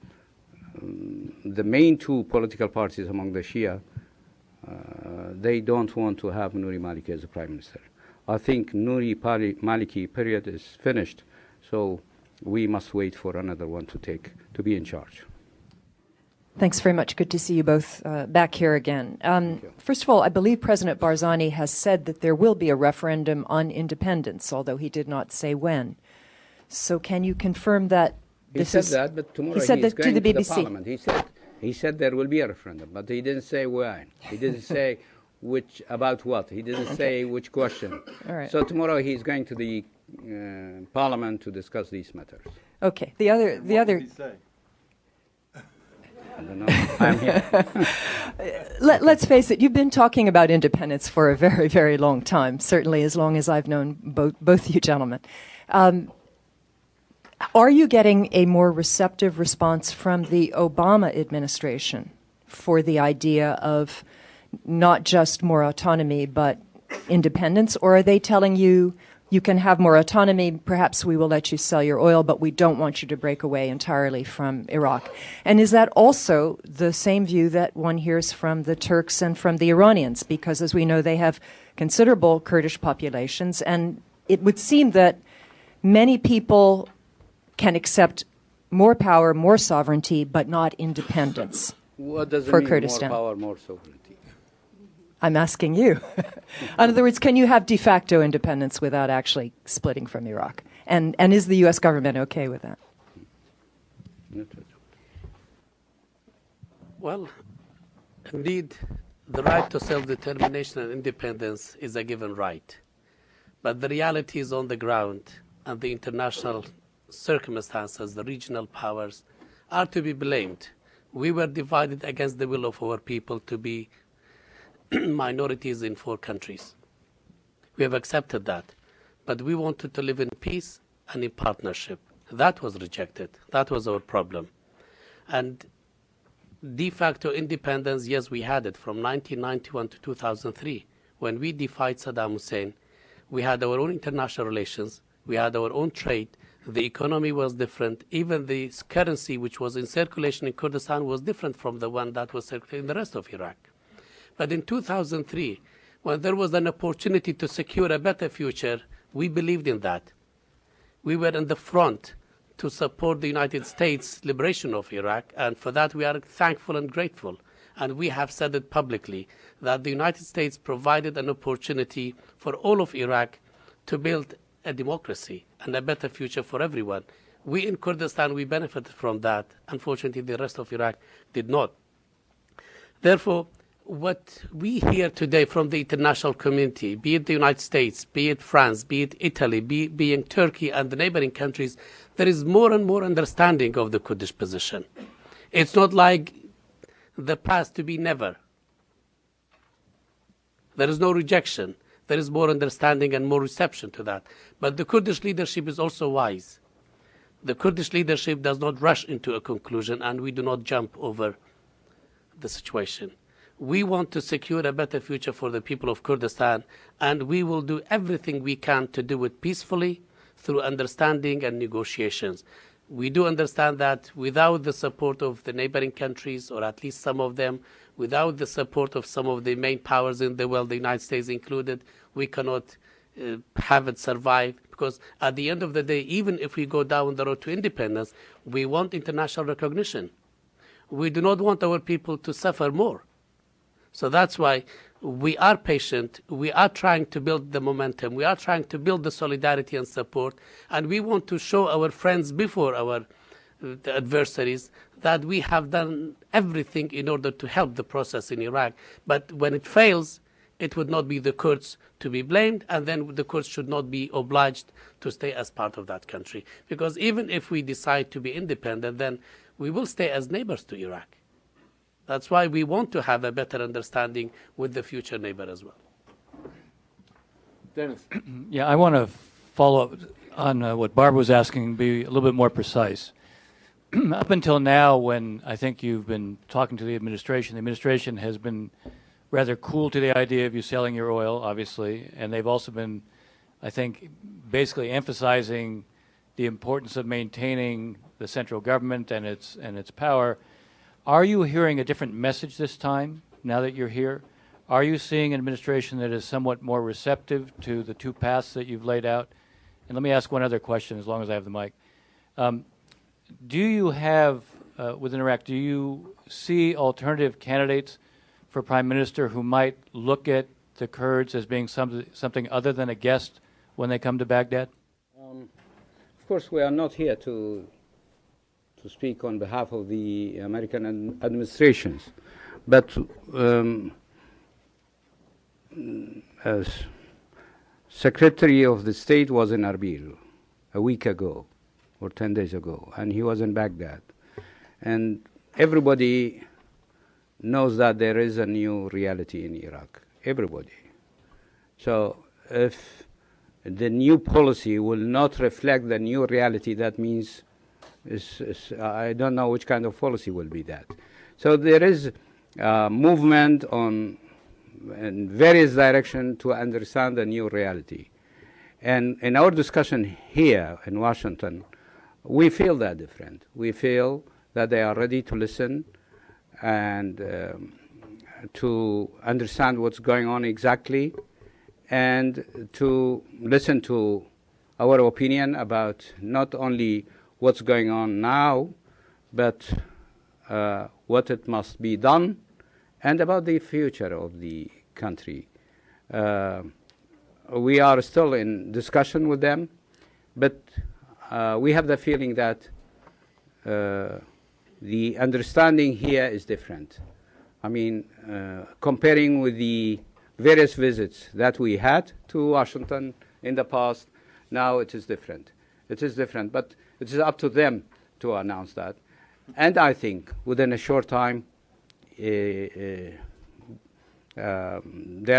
main two political parties among the Shia, they don't want to have Nouri Maliki as a prime minister. I think Nouri Maliki period is finished, so we must wait for another one to be in charge. Thanks very much. Good to see you both back here again. First of all, I believe President Barzani has said that there will be a referendum on independence, although he did not say when. So can you confirm that this is... He said that, but tomorrow he said he's that going to the to BBC. the parliament. He said there will be a referendum, but he didn't say when. He didn't say about what. He didn't say which question. All right. So tomorrow he's going to the parliament to discuss these matters. Okay. The other. What did he say? I don't know. I'm here. Let's face it, you've been talking about independence for a very, very long time, certainly as long as I've known both you gentlemen. Are you getting a more receptive response from the Obama administration for the idea of not just more autonomy, but independence? Or are they telling you, you can have more autonomy, perhaps we will let you sell your oil, but we don't want you to break away entirely from Iraq? And is that also the same view that one hears from the Turks and from the Iranians? Because as we know, they have considerable Kurdish populations, and it would seem that many people can accept more power, more sovereignty, but not independence What does it for mean, Kurdistan? more power, more sovereignty? I'm asking you. In other words, can you have de facto independence without actually splitting from Iraq? And is the U.S. government okay with that? Well, indeed, the right to self-determination and independence is a given right. But the realities on the ground and the international circumstances, the regional powers, are to be blamed. We were divided against the will of our people to be minorities in 4 countries. We have accepted that. But we wanted to live in peace and in partnership. That was rejected. That was our problem. And de facto independence, yes, we had it from 1991 to 2003. When we defied Saddam Hussein, we had our own international relations, we had our own trade, the economy was different, even the currency which was in circulation in Kurdistan was different from the one that was circulating in the rest of Iraq. But in 2003, when there was an opportunity to secure a better future, we believed in that. We were in the front to support the United States' liberation of Iraq, and for that we are thankful and grateful. And we have said it publicly, that the United States provided an opportunity for all of Iraq to build a democracy and a better future for everyone. We in Kurdistan, we benefited from that. Unfortunately, the rest of Iraq did not. Therefore, what we hear today from the international community, be it the United States, be it France, be it Italy, being Turkey and the neighboring countries, there is more and more understanding of the Kurdish position. It's not like the past to be never. There is no rejection. There is more understanding and more reception to that. But the Kurdish leadership is also wise. The Kurdish leadership does not rush into a conclusion, and we do not jump over the situation. We want to secure a better future for the people of Kurdistan, and we will do everything we can to do it peacefully through understanding and negotiations. We do understand that without the support of the neighboring countries, or at least some of them, without the support of some of the main powers in the world, the United States included, we cannot have it survive. Because at the end of the day, even if we go down the road to independence, we want international recognition. We do not want our people to suffer more. So that's why we are patient, we are trying to build the momentum, we are trying to build the solidarity and support, and we want to show our friends before our adversaries that we have done everything in order to help the process in Iraq. But when it fails, it would not be the Kurds to be blamed, and then the Kurds should not be obliged to stay as part of that country. Because even if we decide to be independent, then we will stay as neighbors to Iraq. That's why we want to have a better understanding with the future neighbor as well. Dennis. Yeah, I want to follow up on what Barbara was asking, be a little bit more precise. Up until now, when I think you've been talking to the administration has been rather cool to the idea of you selling your oil, obviously, and they've also been, I think, basically emphasizing the importance of maintaining the central government and its power. Are you hearing a different message this time, now that you're here? Are you seeing an administration that is somewhat more receptive to the 2 paths that you've laid out? And let me ask one other question, as long as I have the mic. Do you have, within Iraq, do you see alternative candidates for Prime Minister who might look at the Kurds as being something other than a guest when they come to Baghdad? Of course, we are not here to speak on behalf of the American administrations. But as Secretary of the State was in Erbil a week ago or 10 days ago, and he was in Baghdad. And everybody knows that there is a new reality in Iraq. Everybody. So if the new policy will not reflect the new reality, that means I don't know which kind of policy will be that. So there is movement in various directions to understand the new reality. And in our discussion here in Washington, we feel that different. We feel that they are ready to listen and to understand what's going on exactly, and to listen to our opinion about not only what's going on now, but what it must be done, and about the future of the country. We are still in discussion with them, but we have the feeling that the understanding here is different. I mean, comparing with the various visits that we had to Washington in the past, now it is different. It is different, but it is up to them to announce that. And I think within a short time, there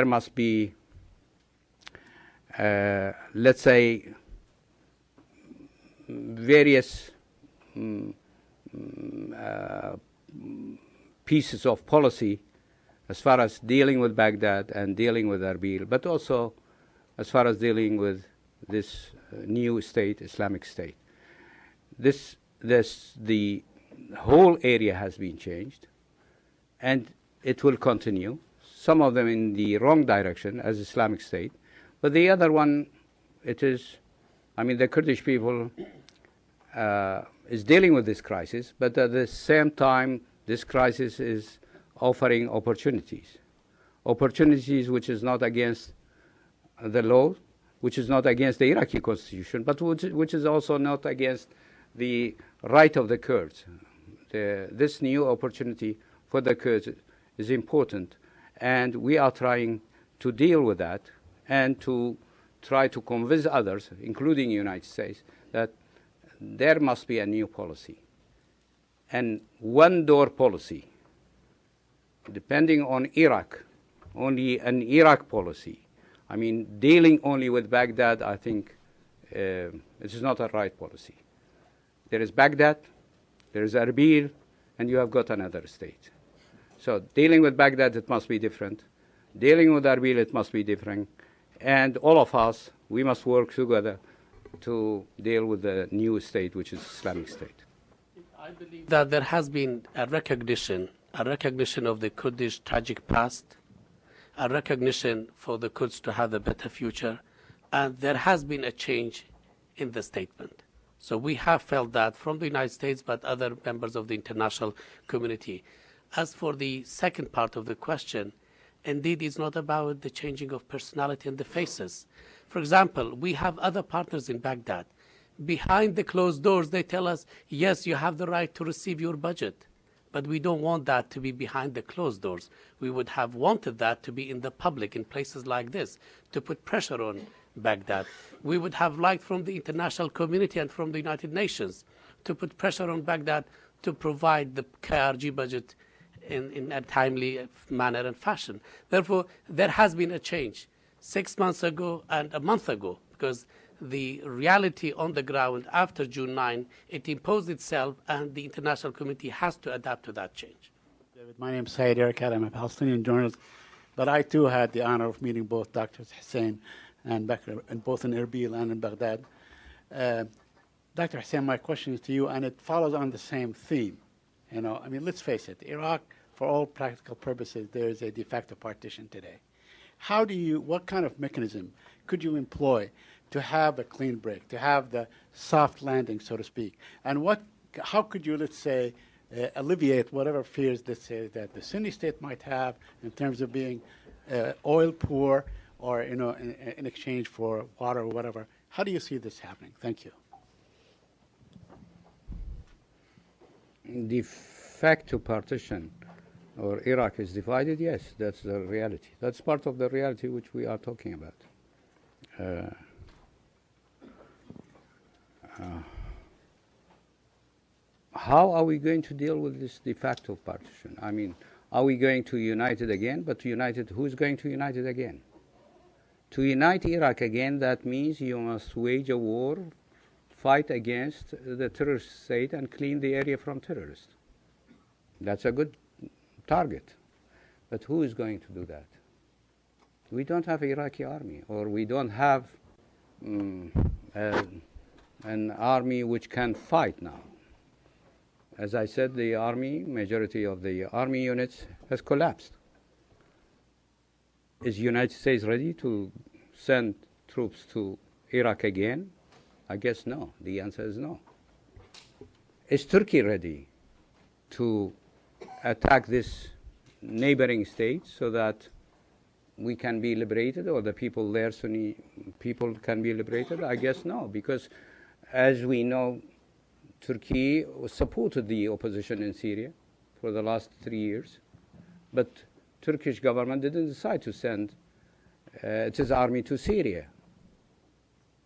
must be, let's say, various pieces of policy as far as dealing with Baghdad and dealing with Erbil, but also as far as dealing with this new state, Islamic State. The whole area has been changed, and it will continue. Some of them in the wrong direction as Islamic State, but the other one, it is, I mean, the Kurdish people is dealing with this crisis, but at the same time, this crisis is offering opportunities. Opportunities which is not against the law, which is not against the Iraqi constitution, but which is also not against the right of the Kurds. This new opportunity for the Kurds is important, and we are trying to deal with that and to try to convince others, including the United States, that there must be a new policy. And one-door policy, depending on Iraq, only an Iraq policy. I mean, dealing only with Baghdad, I think it is not a right policy. There is Baghdad, there is Erbil, and you have got another state. So dealing with Baghdad, it must be different. Dealing with Erbil, it must be different. And all of us, we must work together to deal with the new state, which is Islamic State. I believe that there has been a recognition of the Kurdish tragic past, a recognition for the Kurds to have a better future, and there has been a change in the statement. So we have felt that from the United States, but other members of the international community. As for the second part of the question, indeed, it's not about the changing of personality and the faces. For example, we have other partners in Baghdad. Behind the closed doors, they tell us, yes, you have the right to receive your budget. But we don't want that to be behind the closed doors. We would have wanted that to be in the public, in places like this, to put pressure on Baghdad. We would have liked from the international community and from the United Nations to put pressure on Baghdad to provide the KRG budget in a timely manner and fashion. Therefore, there has been a change 6 months ago and a month ago, because the reality on the ground after June 9, it imposed itself, and the international community has to adapt to that change. David, my name is Syed Erikat. I'm a Palestinian journalist, but I too had the honor of meeting both Dr. Hussein and Bakir, and both in Erbil and in Baghdad. Dr. Hussein, my question is to you, and it follows on the same theme. You know, I mean, let's face it, Iraq, for all practical purposes, there is a de facto partition today. What kind of mechanism could you employ to have a clean break, to have the soft landing, so to speak? And how could you, let's say, alleviate whatever fears that the Sunni state might have in terms of being oil poor, or in exchange for water or whatever? How do you see this happening? Thank you. De facto partition, or Iraq is divided, yes, that's the reality. That's part of the reality which we are talking about. How are we going to deal with this de facto partition? I mean, are we going to unite it again? But who's going to unite it again? To unite Iraq again, that means you must wage a war, fight against the terrorist state, and clean the area from terrorists. That's a good target. But who is going to do that? We don't have an Iraqi army, or we don't have an army which can fight now. As I said, the majority of the army units has collapsed. Is the United States ready to send troops to Iraq again? I guess no. The answer is no. is Turkey ready to attack this neighboring state so that we can be liberated, or the people there, Sunni people, can be liberated? I guess no, because as we know, Turkey supported the opposition in Syria for the last 3 years, but Turkish government didn't decide to send its army to Syria.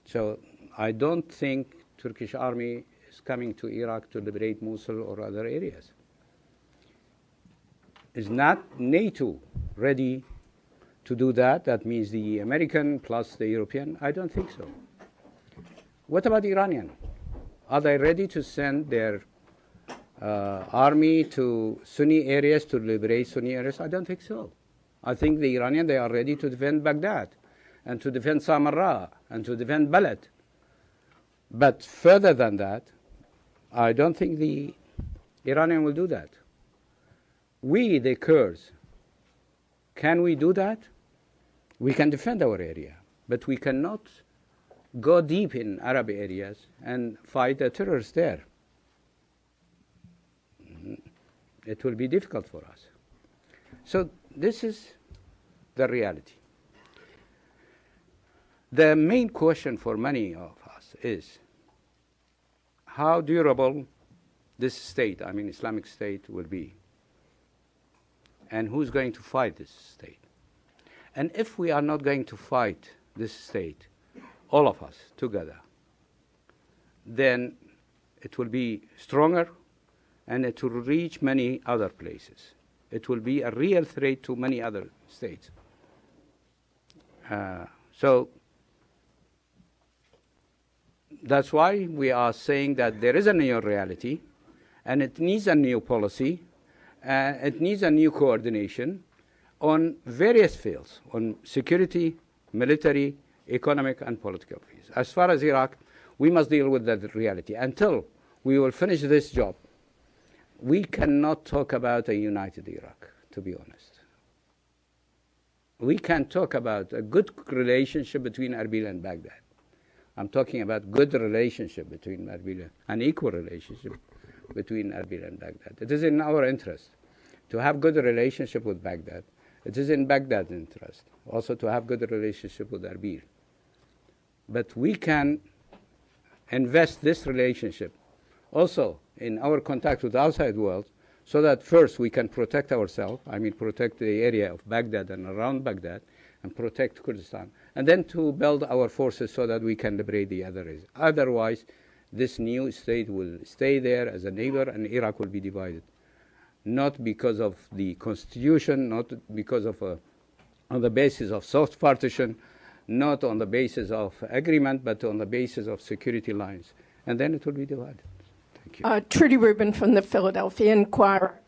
So I don't think Turkish army is coming to Iraq to liberate Mosul or other areas. Is not NATO ready to do that? That means the American plus the European? I don't think so. What about the Iranian? Are they ready to send their army to Sunni areas to liberate Sunni areas? I don't think so. I think the Iranian, they are ready to defend Baghdad and to defend Samarra and to defend Balad. But further than that, I don't think the Iranian will do that. We, the Kurds, can we do that? We can defend our area, but we cannot go deep in Arab areas and fight the terrorists there. It will be difficult for us. So this is the reality. The main question for many of us is how durable this state, I mean Islamic State, will be. And who's going to fight this state? And if we are not going to fight this state, all of us together, then it will be stronger and it will reach many other places. It will be a real threat to many other states. So that's why we are saying that there is a new reality and it needs a new policy. It needs a new coordination on various fields, on security, military, economic, and political fields. As far as Iraq, we must deal with that reality. Until we will finish this job, we cannot talk about a united Iraq, to be honest. We can talk about a good relationship between Erbil and Baghdad. I'm talking about good relationship between Erbil, an equal relationship between Erbil and Baghdad. It is in our interest to have good relationship with Baghdad. It is in Baghdad's interest also to have good relationship with Erbil. But we can invest this relationship also in our contact with the outside world so that first we can protect ourselves, I mean protect the area of Baghdad and around Baghdad, and protect Kurdistan, and then to build our forces so that we can liberate the other areas. Otherwise, this new state will stay there as a neighbor and Iraq will be divided. Not because of the constitution, not because of on the basis of soft partition, not on the basis of agreement, but on the basis of security lines. And then it will be divided. Thank you. Trudy Rubin from the Philadelphia Inquirer.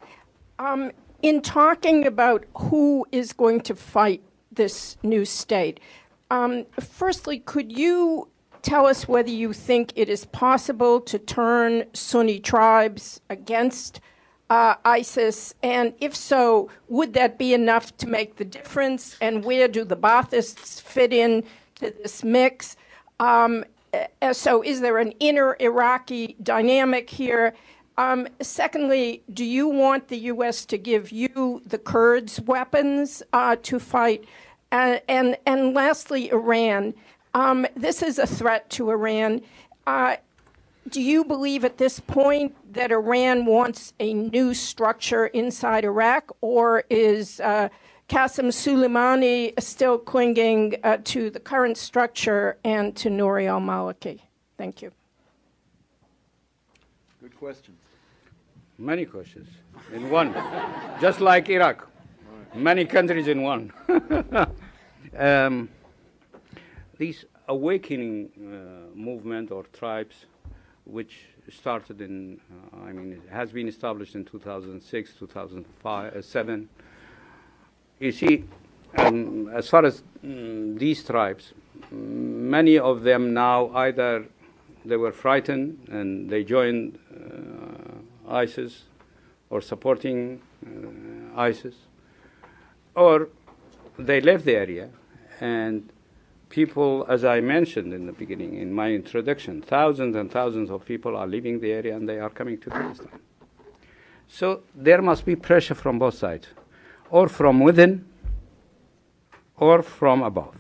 In talking about who is going to fight this new state, firstly, could you tell us whether you think it is possible to turn Sunni tribes against ISIS, and if so, would that be enough to make the difference, and where do the Baathists fit in to this mix? So is there an inner Iraqi dynamic here? Secondly, do you want the U.S. to give you, the Kurds, weapons to fight? And lastly, Iran. This is a threat to Iran. Do you believe at this point that Iran wants a new structure inside Iraq, or is Qasem Soleimani still clinging to the current structure and to Nouri al-Maliki? Thank you. Good questions. Many questions in one, just like Iraq. Many countries in one. These awakening movement or tribes, which started in, it has been established in 2006, 2007. You see, as far as these tribes, many of them now either they were frightened and they joined ISIS or supporting ISIS, or they left the area and people, as I mentioned in the beginning, in my introduction, thousands and thousands of people are leaving the area and they are coming to Kurdistan. So there must be pressure from both sides, or from within, or from above.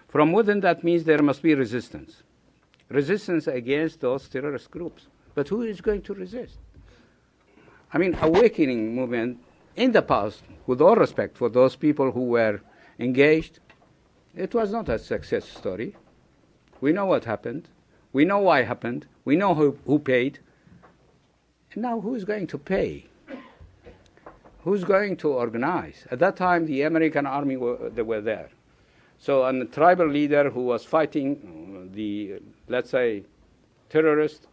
From within, that means there must be resistance. Resistance against those terrorist groups. But who is going to resist? I mean, awakening movement in the past, with all respect for those people who were engaged, it was not a success story. We know what happened. We know why it happened. We know who paid. And now who is going to pay? Who's going to organize? At that time, the American army they were there. So a tribal leader who was fighting the, let's say, terrorists,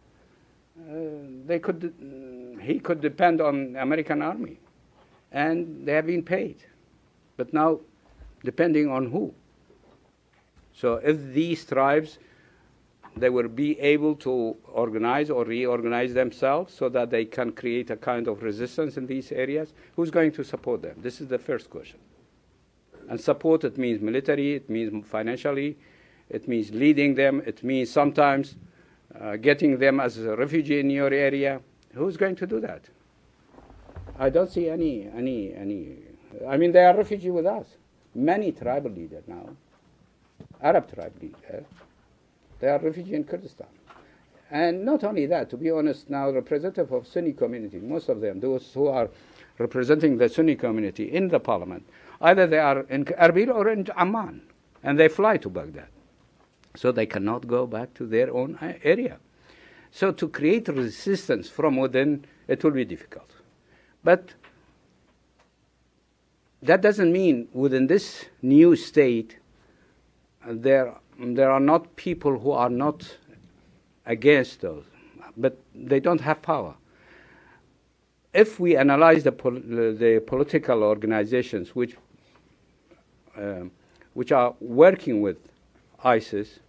he could depend on the American army. And they have been paid. But now, depending on who? So if these tribes, they will be able to organize or reorganize themselves so that they can create a kind of resistance in these areas, who's going to support them? This is the first question. And support, it means military, it means financially, it means leading them, it means sometimes getting them as a refugee in your area. Who's going to do that? I don't see any. I mean, they are refugees with us. Many tribal leaders now, Arab tribal leaders, they are refugees in Kurdistan. And not only that, to be honest, now representative of Sunni community, most of them, those who are representing the Sunni community in the parliament, either they are in Erbil or in Amman, and they fly to Baghdad. So they cannot go back to their own area. So to create resistance from within, it will be difficult. But that doesn't mean within this new state there are not people who are not against those, but they don't have power. If we analyze the political organizations which are working with ISIS,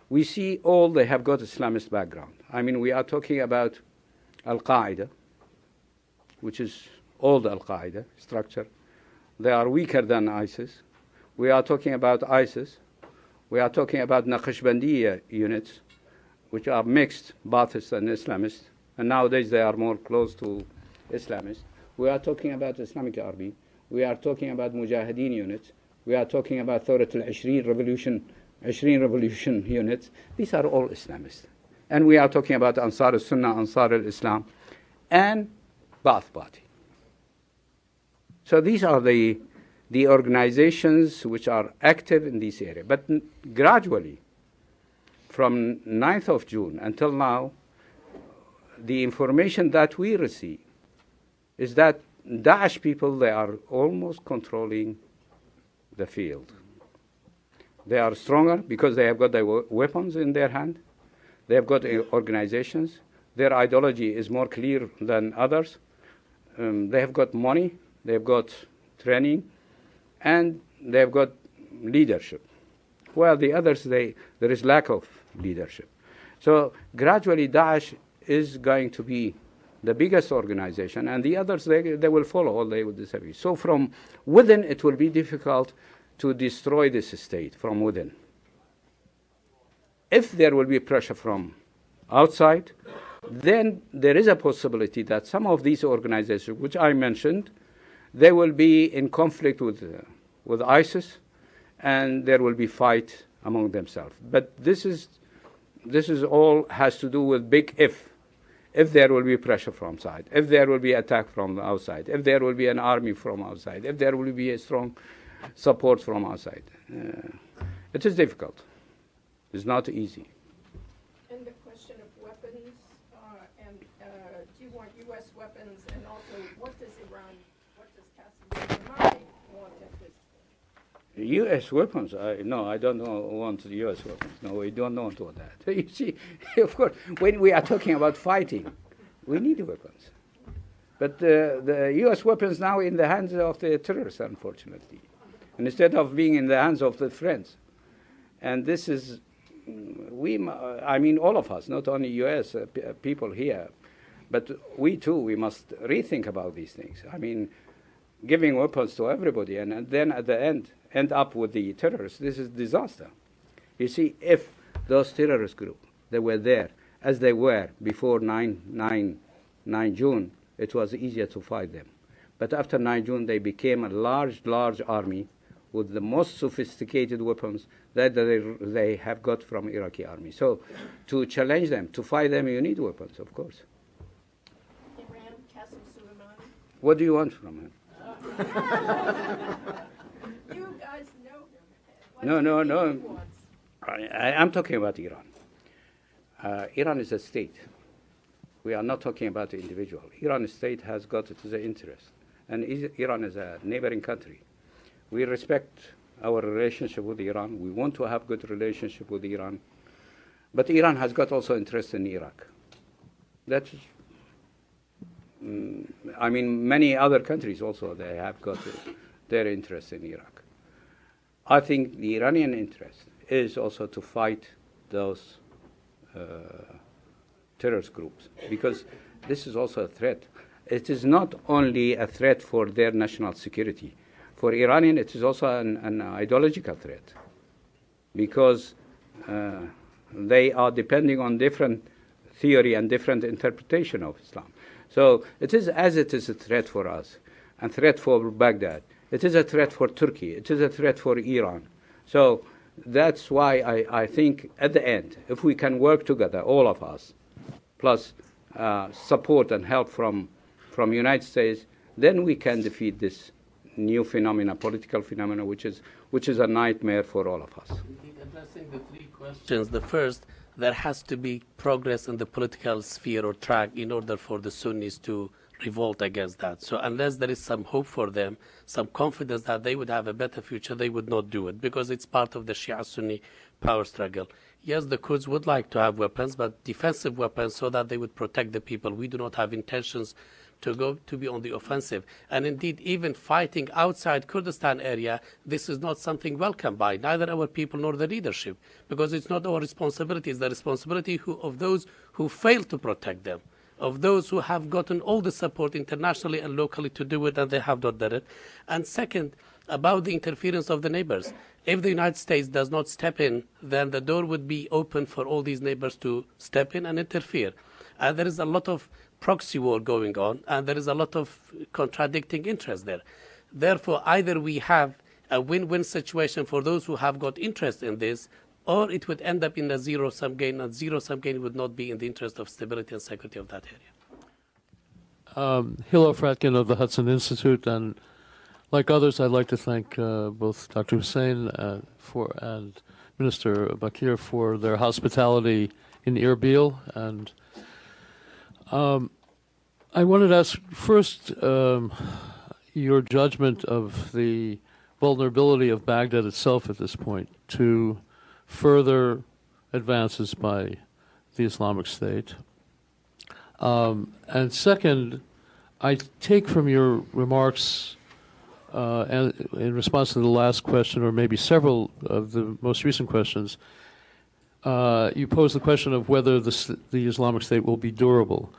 we see all they have got Islamist background. I mean, we are talking about Al-Qaeda, which is old Al-Qaeda structure. They are weaker than ISIS. We are talking about ISIS. We are talking about Naqshbandiya units, which are mixed Ba'athist and Islamist, and nowadays they are more close to Islamist. We are talking about Islamic Army. We are talking about Mujahideen units. We are talking about Thawrat al-Ashrin revolution units. These are all Islamists. And we are talking about Ansar al-Sunnah, Ansar al-Islam, and Ba'ath Party. So these are the organizations which are active in this area. But gradually, from 9th of June until now, the information that we receive is that Daesh people, they are almost controlling the field. They are stronger because they have got their weapons in their hand. They have got organizations. Their ideology is more clear than others. They have got money. They have got training. And they have got leadership. While the others, there is lack of leadership. So gradually Daesh is going to be the biggest organization, and the others, they will follow, or they will disappear. So from within, it will be difficult to destroy this state from within. If there will be pressure from outside, then there is a possibility that some of these organizations, which I mentioned, they will be in conflict with ISIS, and there will be fight among themselves. But this is all has to do with big if. If there will be pressure from outside, if there will be attack from the outside, if there will be an army from outside, if there will be a strong support from outside. It is difficult. It's not easy. And the question of weapons, do you want U.S. weapons, and also what does Qasem want at this point? U.S. weapons? No, I don't want U.S. weapons. No, we don't want that. You see, of course, when we are talking about fighting, we need weapons. But the U.S. weapons now in the hands of the terrorists, unfortunately, and instead of being in the hands of the friends. And this is, I mean, all of us, not only U.S. People here, but we too, we must rethink about these things. I mean, giving weapons to everybody and then at the end up with the terrorists, this is disaster. You see, if those terrorist groups, they were there, as they were before 9 June, it was easier to fight them. But after 9 June, they became a large army with the most sophisticated weapons that they have got from Iraqi army. So to challenge them, to fight them, you need weapons, of course. Iran, Qasem Soleimani. What do you want from him? You guys know him. No. I'm talking about Iran. Iran is a state. We are not talking about the individual. Iran state has got its interest. And Iran is a neighboring country. We respect our relationship with Iran. We want to have good relationship with Iran. But Iran has got also interest in Iraq. That's, many other countries also, they have got their interest in Iraq. I think the Iranian interest is also to fight those terrorist groups, because this is also a threat. It is not only a threat for their national security. For Iranian, it is also an ideological threat, because they are depending on different theory and different interpretation of Islam. So it is a threat for us, a threat for Baghdad. It is a threat for Turkey. It is a threat for Iran. So that's why I think at the end, if we can work together, all of us, plus support and help from United States, then we can defeat this new phenomena, political phenomena, which is a nightmare for all of us. Addressing the three questions. The first, there has to be progress in the political sphere or track in order for the Sunnis to revolt against that. So unless there is some hope for them, some confidence that they would have a better future, they would not do it, because it's part of the Shia-Sunni power struggle. Yes, the Kurds would like to have weapons, but defensive weapons so that they would protect the people. We do not have intentions to be on the offensive. And indeed, even fighting outside Kurdistan area, this is not something welcomed by neither our people nor the leadership, because it's not our responsibility. It's the responsibility of those who fail to protect them, of those who have gotten all the support internationally and locally to do it, and they have not done it. And second, about the interference of the neighbors. If the United States does not step in, then the door would be open for all these neighbors to step in and interfere. And there is a lot of proxy war going on, and there is a lot of contradicting interests there. Therefore, either we have a win-win situation for those who have got interest in this, or it would end up in a zero-sum game, and zero-sum game would not be in the interest of stability and security of that area. Hilo Fratkin of the Hudson Institute, and like others, I'd like to thank both Dr. Hussein and Minister Bakir for their hospitality in Erbil. And I wanted to ask first your judgment of the vulnerability of Baghdad itself at this point to further advances by the Islamic State. And second, I take from your remarks and in response to the last question, or maybe several of the most recent questions, you posed the question of whether the Islamic State will be durable.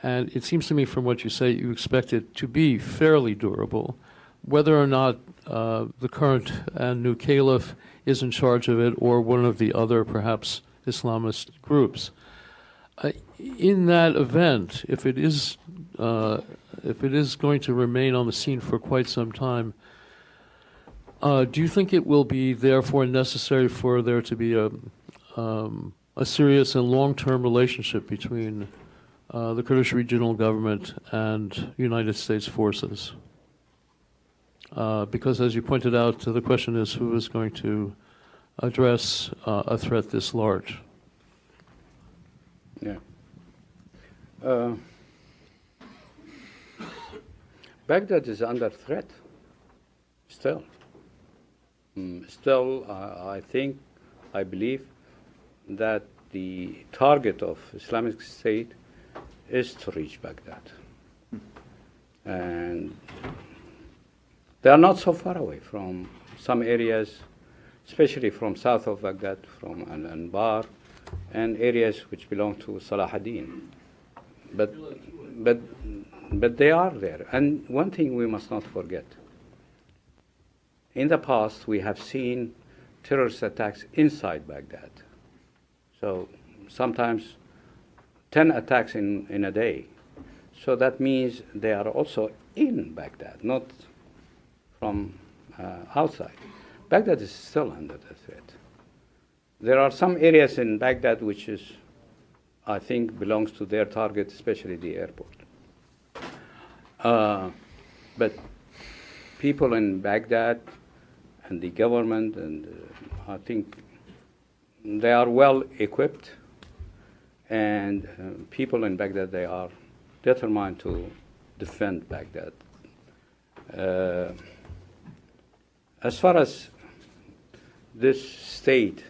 And it seems to me from what you say, you expect it to be fairly durable. Whether or not the current and new caliph is in charge of it, or one of the other, perhaps, Islamist groups. In that event, if it is going to remain on the scene for quite some time, do you think it will be therefore necessary for there to be a serious and long-term relationship between the Kurdish Regional Government and United States forces? Because, as you pointed out, the question is who is going to address a threat this large? Yeah. Baghdad is under threat still. I believe that the target of Islamic State is to reach Baghdad. And they are not so far away from some areas, especially from south of Baghdad, from Al-Anbar, and areas which belong to Salah ad-Din. But they are there. And one thing we must not forget. In the past, we have seen terrorist attacks inside Baghdad. So sometimes 10 attacks in a day. So that means they are also in Baghdad, not from outside. Baghdad is still under the threat. There are some areas in Baghdad which is, I think, belongs to their target, especially the airport. But people in Baghdad and the government, and I think they are well equipped, and people in Baghdad, they are determined to defend Baghdad. As far as this state,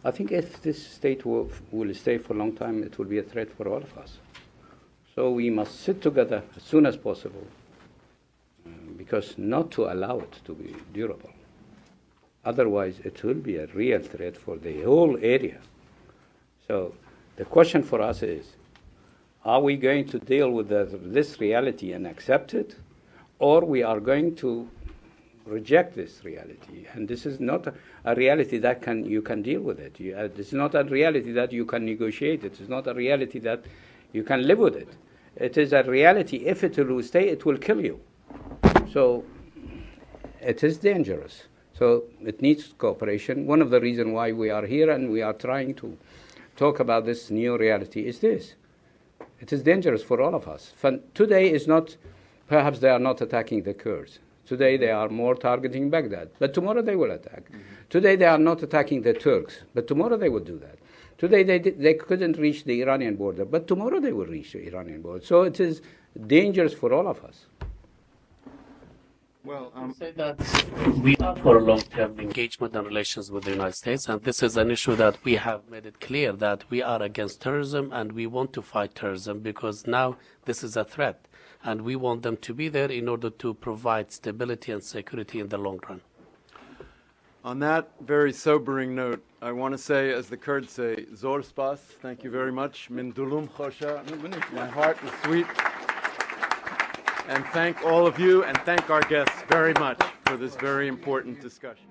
I think if this state will stay for a long time, it will be a threat for all of us. So we must sit together as soon as possible, because not to allow it to be durable. Otherwise, it will be a real threat for the whole area. So the question for us is, are we going to deal with this reality and accept it, or we are going to reject this reality? And this is not a reality that you can deal with it. It's not a reality that you can negotiate it. It's not a reality that you can live with it. It is a reality, if it will stay, it will kill you. So it is dangerous. So it needs cooperation. One of the reasons why we are here and we are trying to talk about this new reality is this. It is dangerous for all of us. Today is not, perhaps they are not attacking the Kurds. Today they are more targeting Baghdad, but tomorrow they will attack. Mm-hmm. Today they are not attacking the Turks, but tomorrow they will do that. Today they couldn't reach the Iranian border, but tomorrow they will reach the Iranian border. So it is dangerous for all of us. Well, say that we are for a long-term engagement and relations with the United States, and this is an issue that we have made it clear that we are against terrorism and we want to fight terrorism because now this is a threat, and we want them to be there in order to provide stability and security in the long run. On that very sobering note, I want to say, as the Kurds say, Zor spas, thank you very much. Min dulum khosha, my heart is sweet. And thank all of you and thank our guests very much for this very important discussion.